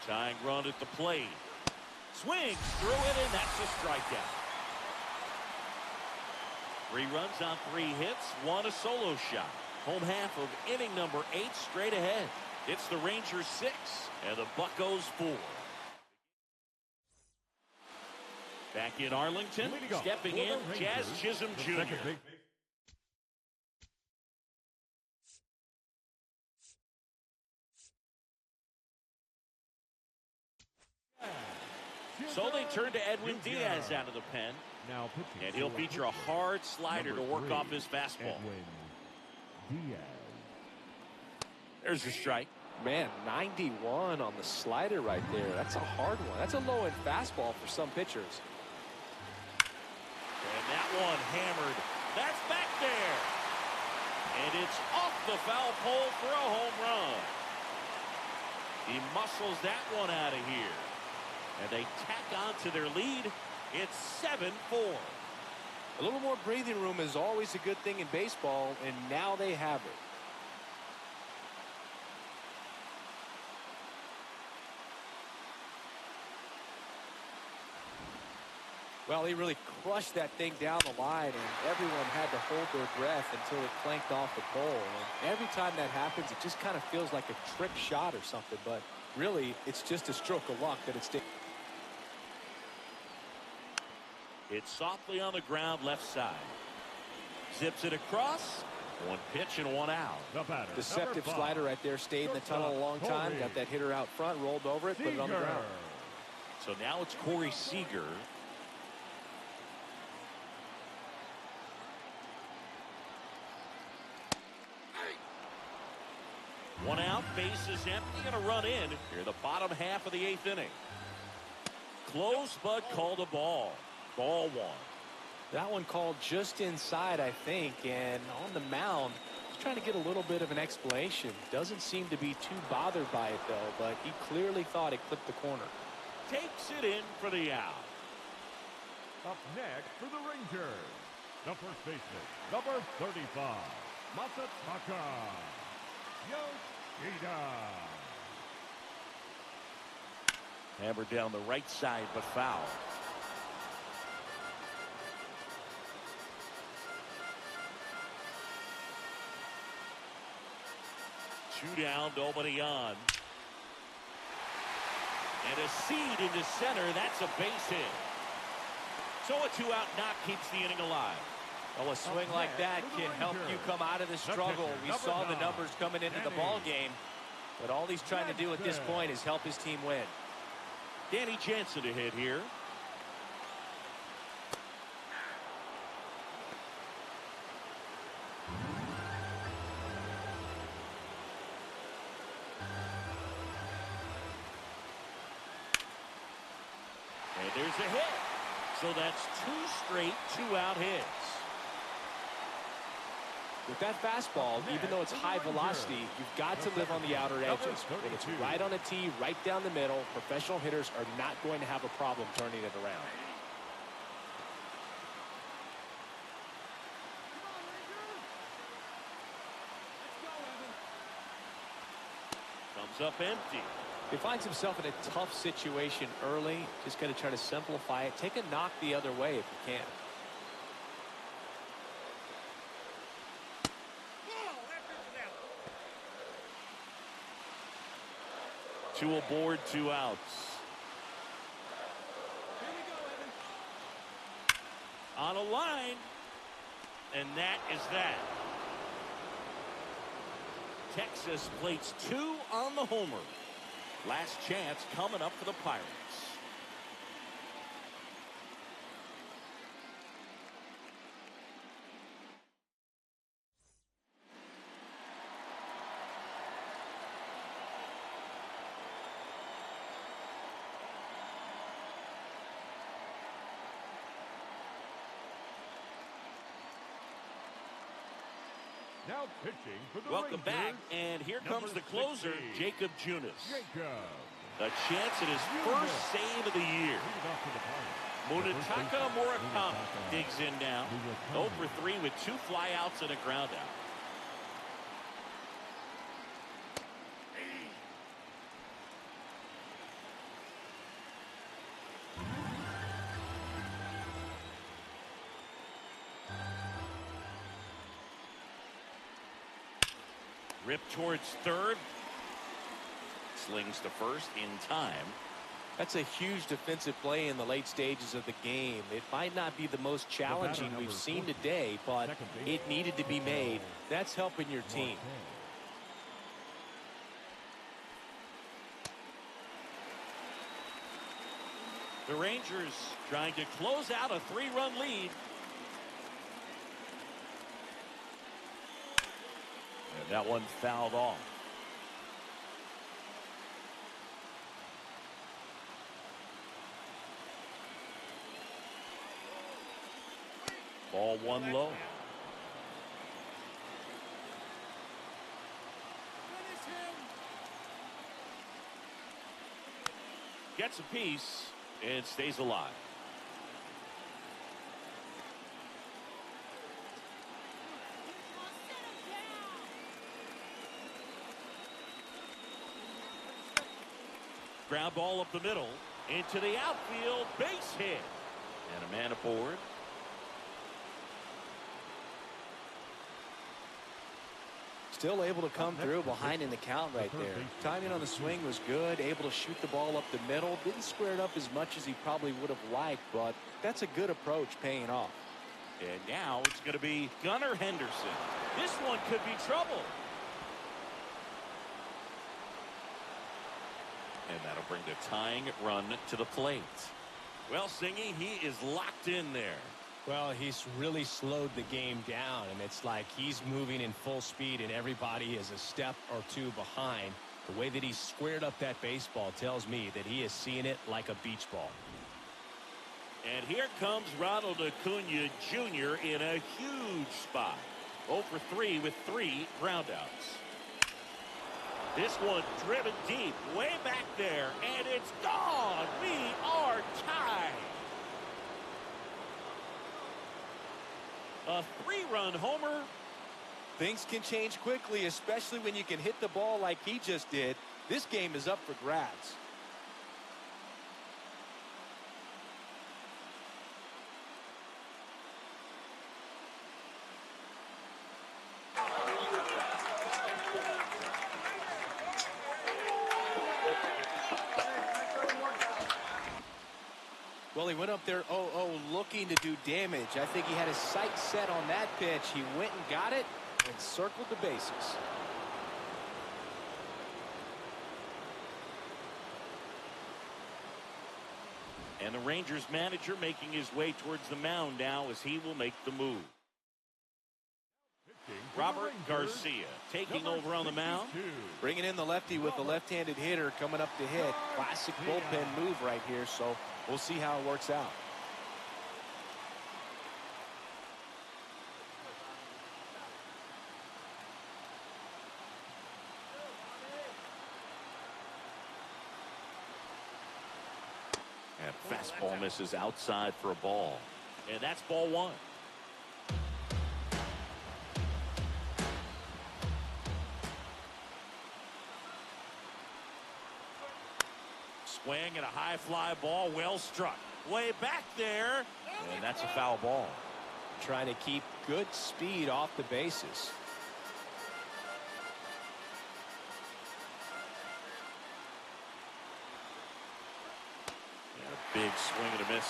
Tying run at the plate. Swings through it, and that's a strikeout. 3 runs on 3 hits, 1 a solo shot. Home half of inning number 8 straight ahead. It's the Rangers 6 and the Buccos 4. Back in Arlington, stepping in, Jazz Chisholm Jr. So they turn to Edwin Diaz out of the pen. And he'll feature a hard slider to work off his fastball. There's a strike. Man, 91 on the slider right there. That's a hard one. That's a low-end fastball for some pitchers. And that one hammered. That's back there. And it's off the foul pole for a home run. He muscles that one out of here. And they tack on to their lead. It's 7-4. A little more breathing room is always a good thing in baseball, and now they have it. Well, he really crushed that thing down the line, and everyone had to hold their breath until it clanked off the pole. And every time that happens, it just kind of feels like a trick shot or something, but really, it's just a stroke of luck that it sticks. It's softly on the ground left side. Zips it across. 1 pitch and 1 out. Deceptive slider right there. Stayed in the tunnel a long time. Got that hitter out front. Rolled over it. Put it on the ground. So now it's Corey Seager. One out. Base is empty. And a run in here the bottom half of the 8th inning. Close, but called a ball. Ball 1. That one called just inside, I think, and on the mound, he's trying to get a little bit of an explanation. Doesn't seem to be too bothered by it, though, but he clearly thought it clipped the corner. Takes it in for the out. Up next for the Rangers, the first baseman, number 35, Masataka Yoshida. Hammered down the right side, but foul. Two down, nobody on. And a seed into center. That's a base hit. So a 2-out knock keeps the inning alive. Well, a swing like that can help you come out of the struggle. We saw the numbers coming into the ball game, but all he's trying to do at this point is help his team win. Danny Jansen to hit here. And there's a hit. So that's 2 straight 2-out hits. With that fastball, even though it's high velocity, you've got to live on the outer edges. When it's right on a tee, right down the middle, professional hitters are not going to have a problem turning it around. Comes up empty. He finds himself in a tough situation early. Just going to try to simplify it. Take a knock the other way if you can. Two aboard, 2 outs. On a line, and that is that. Texas plates 2 on the homer. Last chance coming up for the Pirates. Now pitching for the Welcome back, Rangers, and here comes the closer, 16, Jacob Junis. Jacob. A chance at his first save of the year. Munetaka Murakami digs in now. 0 for 3 with 2 flyouts and a ground out. Ripped towards third. Slings to first in time. That's a huge defensive play in the late stages of the game. It might not be the most challenging we've seen today, but it needed to be made. That's helping your team. The Rangers trying to close out a 3-run lead. And that one fouled off. Ball 1 low. Gets a piece and stays alive. Ground ball up the middle into the outfield, base hit, and a man aboard. Still able to come through behind in the count right there. Timing on the swing was good, able to shoot the ball up the middle. Didn't square it up as much as he probably would have liked, but that's a good approach paying off. And now it's going to be Gunnar Henderson. This one could be trouble. And that'll bring the tying run to the plate. Well, Singy, he is locked in there. Well, he's really slowed the game down, and it's like he's moving in full speed, and everybody is a step or two behind. The way that he squared up that baseball tells me that he is seeing it like a beach ball. And here comes Ronald Acuna Jr. in a huge spot. 0 for 3 with 3 groundouts. This one driven deep, way back there, and it's gone. We are tied. A 3-run homer. Things can change quickly, especially when you can hit the ball like he just did. This game is up for grabs. Well, he went up there 0-0 looking to do damage. I think he had his sights set on that pitch. He went and got it and circled the bases. And the Rangers manager making his way towards the mound now as he will make the move. Robert Garcia taking over on the mound. Bringing in the lefty with the left-handed hitter coming up to hit. Classic bullpen move right here, so we'll see how it works out. And fastball misses outside for a ball. And that's ball one. Swing and a high fly ball, well struck. Way back there. And that's a foul ball. Trying to keep good speed off the bases. And a big swing and a miss.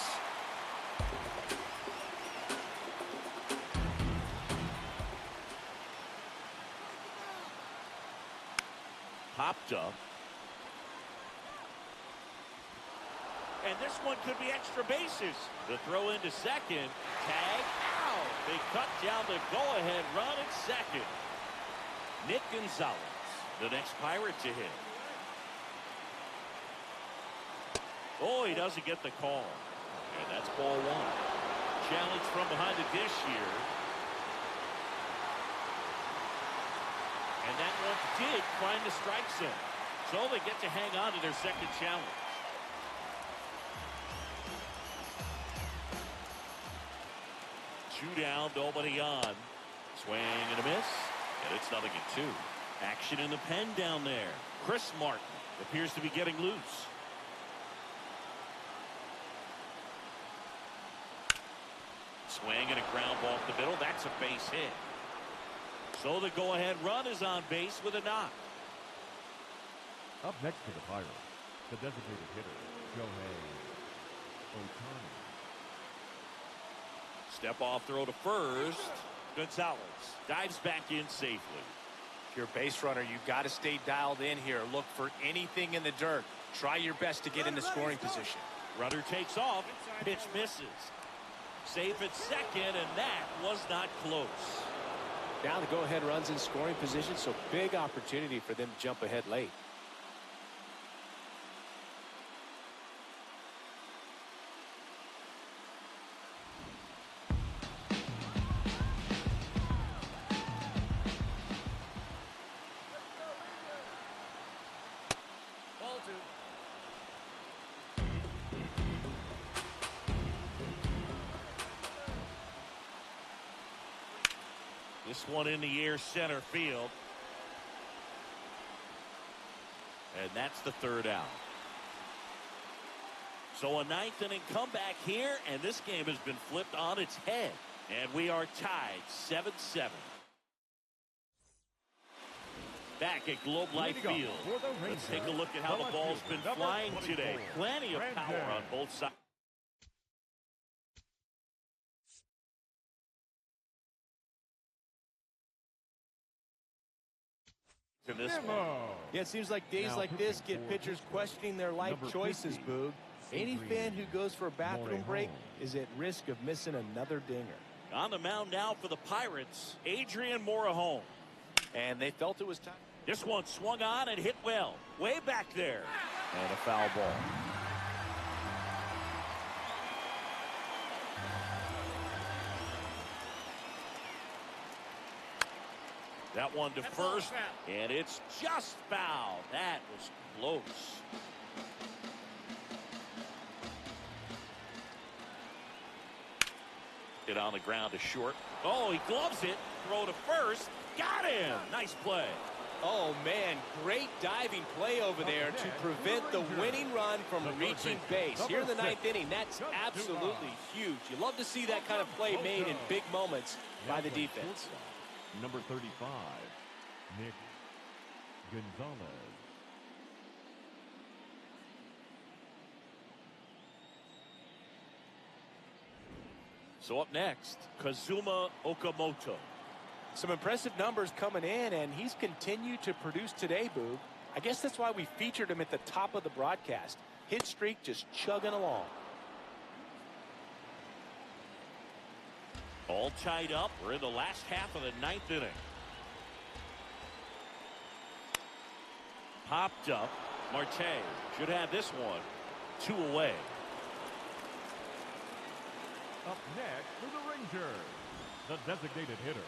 Popped up. And this one could be extra bases. The throw into second. Tag out. They cut down the go-ahead run at second. Nick Gonzalez, the next Pirate to hit. Oh, he doesn't get the call. And that's ball one. Challenge from behind the dish here. And that one did find the strike zone. So they get to hang on to their second challenge. Two down, nobody on. Swing and a miss. And it's 0-2. Action in the pen down there. Chris Martin appears to be getting loose. Swing and a ground ball up the middle. That's a base hit. So the go-ahead run is on base with a knock. Up next for the Pirates, the designated hitter, Shohei Ohtani. Step off throw to first. Gonzalez dives back in safely. If you're a base runner, you've got to stay dialed in here. Look for anything in the dirt. Try your best to get into scoring position. Runner takes off. Pitch misses. Safe at second, and that was not close. Now the go-ahead runs in scoring position, so big opportunity for them to jump ahead late. This one in the air center field. And that's the third out. So a ninth inning comeback here, and this game has been flipped on its head. And we are tied 7-7. Back at Globe Life Field. Let's take a look at how the ball's been flying today. Plenty of power on both sides. Yeah, it seems like days like this get pitchers questioning their life choices, Boog. Any fan who goes for a bathroom break is at risk of missing another dinger. On the mound now for the Pirates, Adrian Morejon. And they felt it was time. This one swung on and hit well. Way back there. And a foul ball. That one to first, and it's just foul. That was close. It on the ground to short. Oh, he gloves it. Throw to first. Got him. Nice play. Oh, man, great diving play over there to prevent the winning run from reaching base. Here in the ninth inning, that's absolutely huge. You love to see that kind of play made in big moments by the defense. Number 35, Nick Gonzalez. So up next, Kazuma Okamoto. Some impressive numbers coming in, and he's continued to produce today, Boog. I guess that's why we featured him at the top of the broadcast. Hit streak just chugging along. All tied up. We're in the last half of the ninth inning. Popped up. Marte should have this one 2 away. Up next for the Rangers, the designated hitter,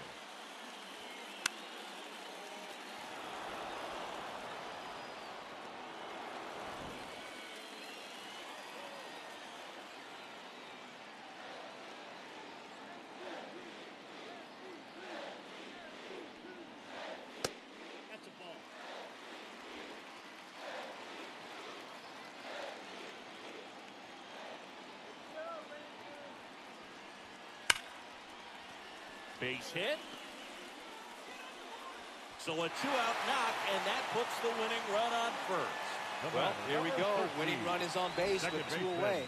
Base hit. So a 2-out knock, and that puts the winning run on first. Well, here we go. Winning run is on base with 2 away.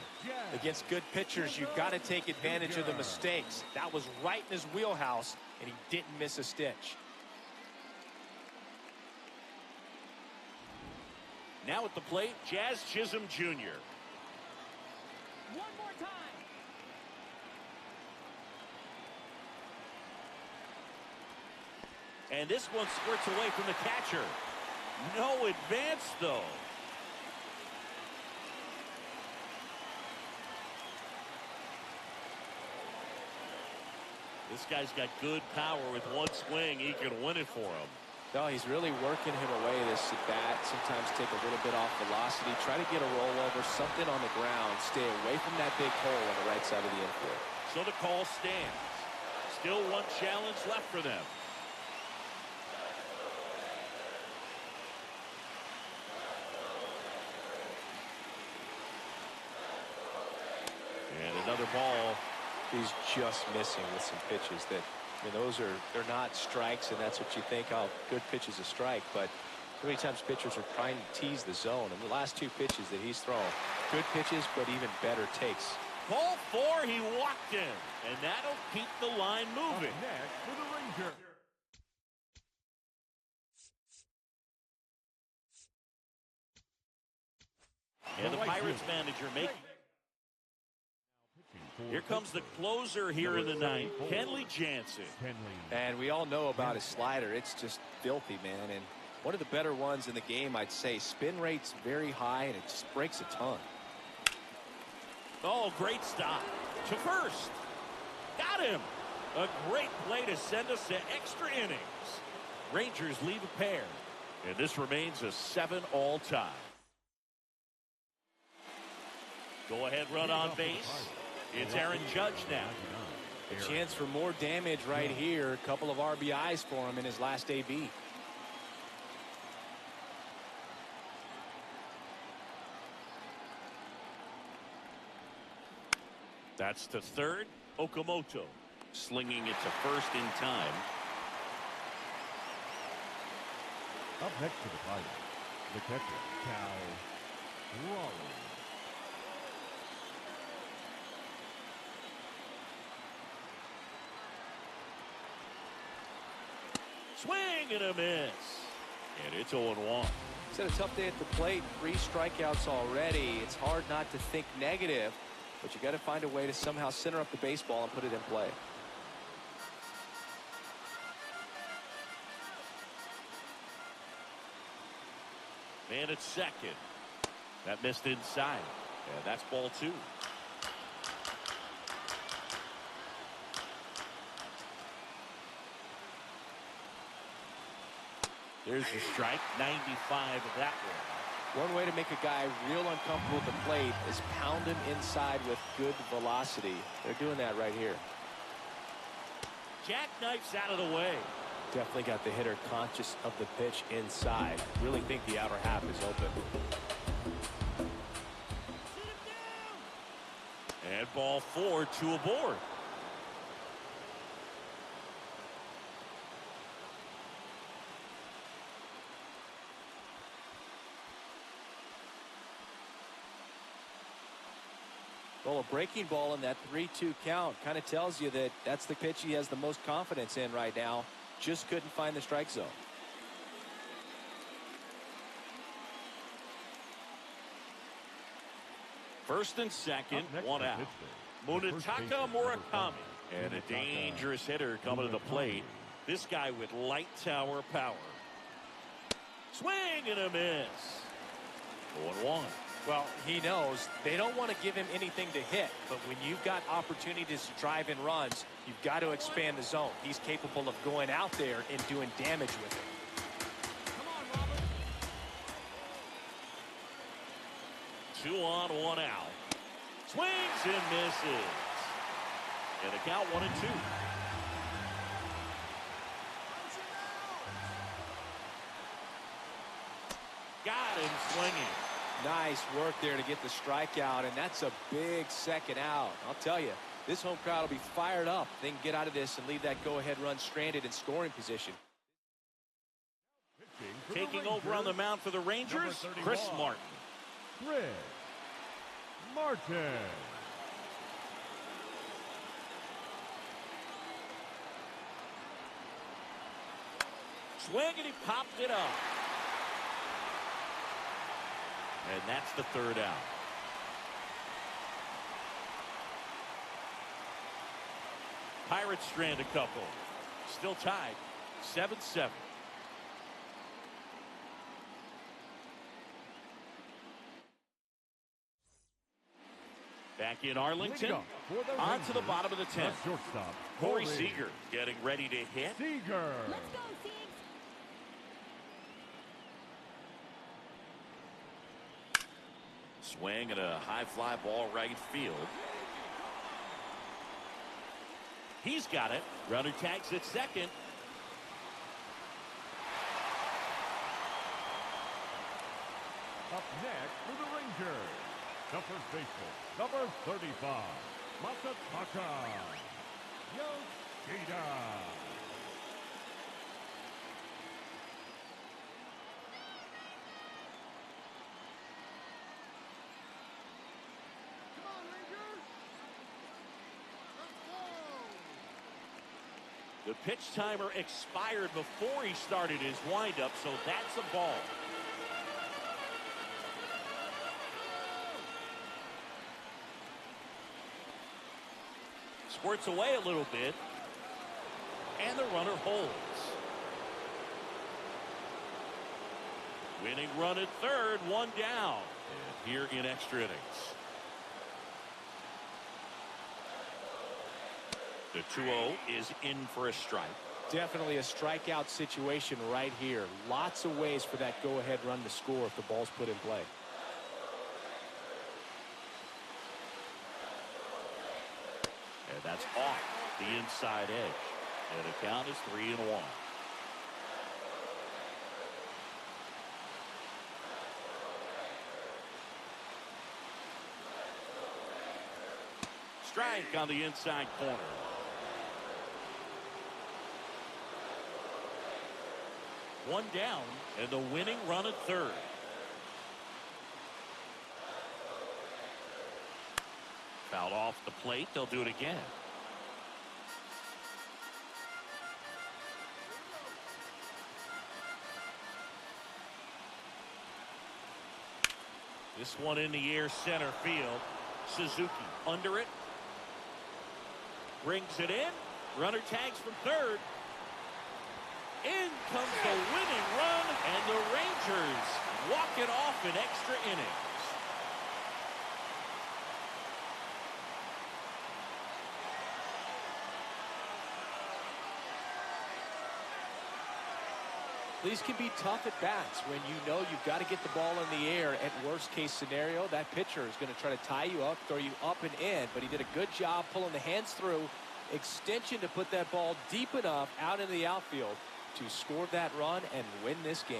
Against good pitchers, you've got to take advantage of the mistakes. That was right in his wheelhouse, and he didn't miss a stitch. Now at the plate, Jazz Chisholm Jr. One more time. And this one squirts away from the catcher. No advance, though. This guy's got good power. With one swing, he can win it for him. No, he's really working him away this at bat. Sometimes take a little bit off velocity. Try to get a rollover, something on the ground. Stay away from that big hole on the right side of the infield. So the call stands. Still one challenge left for them. And another ball. He's just missing with some pitches that, I mean, they're not strikes, and that's what you think, oh, good pitch is a strike. But so many times pitchers are trying to tease the zone. And the last 2 pitches that he's thrown, good pitches, but even better takes. Ball 4, he walked in, and that'll keep the line moving. Next for the Rangers. And the Pirates manager making. Here comes the closer here in the ninth, Kenley Jansen. And we all know about his slider. It's just filthy, man. And one of the better ones in the game, I'd say. Spin rate's very high, and it just breaks a ton. Oh, great stop. To first. Got him. A great play to send us to extra innings. Rangers leave a pair. And this remains a 7-all tie. Go ahead run on base. It's Aaron Judge now. A chance for more damage right here. A couple of RBIs for him in his last AB. That's to third. Okamoto slinging it to first in time. Up next to the Pirates, the catcher, Rollins. Swing and a miss. And it's 0-1. He's had a tough day at the plate. 3 strikeouts already. It's hard not to think negative, but you got to find a way to somehow center up the baseball and put it in play. Man at second. That missed inside. And that's ball 2. There's the strike. 95 of that one. One way to make a guy real uncomfortable at the plate is pound him inside with good velocity. They're doing that right here. Jackknifes out of the way. Definitely got the hitter conscious of the pitch inside. Really think the outer half is open. And ball 4, 2 aboard. Well, a breaking ball in that 3-2 count kind of tells you that that's the pitch he has the most confidence in right now. Just couldn't find the strike zone. First and second, 1 out. Munetaka Murakami. And a dangerous hitter coming to the plate. This guy with light tower power. Swing and a miss. 0-1. Well, he knows they don't want to give him anything to hit, but when you've got opportunities to drive in runs, you've got to expand the zone. He's capable of going out there and doing damage with it. Come on, Robert. 2 on, 1 out. Swings and misses. And a count 1-2. Got him swinging. Nice work there to get the strikeout, and that's a big second out. I'll tell you, This home crowd will be fired up. They can get out of this and leave that go-ahead run stranded in scoring position. Taking over on the mound for the Rangers, Chris Martin. Chris Martin. Swing, and he popped it up. And that's the third out. Pirates strand a couple. Still tied, 7-7. Back in Arlington, on to the bottom of the 10th. Shortstop, Corey Seager getting ready to hit. Seager. Let's go, Seags. Swing and a high fly ball right field. He's got it. Runner tags at second. Up next for the Rangers, the first baseman, number 35, Masataka Yoshida. Come on, Rangers. Let's go. The pitch timer expired before he started his windup, so that's a ball. Squirts away a little bit, and the runner holds. Winning run at third, one down. And here in extra innings. The 2-0 is in for a strike. Definitely a strikeout situation right here. Lots of ways for that go-ahead run to score if the ball's put in play. And that's off the inside edge. And the count is 3-1. Strike on the inside corner. One down, and the winning run at third. Fouled off the plate. They'll do it again. This one in the air, center field. Suzuki under it. Brings it in. Runner tags from third. In comes the winning run, and the Rangers walk it off in extra innings. These can be tough at bats when you know you've got to get the ball in the air. At worst case scenario, that pitcher is going to try to tie you up, throw you up and in, but he did a good job pulling the hands through, extension to put that ball deep enough out in the outfield to score that run and win this game.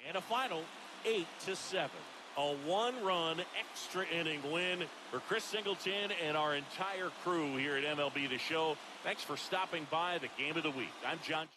And a final 8-7. A one-run extra inning win for Chris Singleton and our entire crew here at MLB The Show. Thanks for stopping by the Game of the Week. I'm John.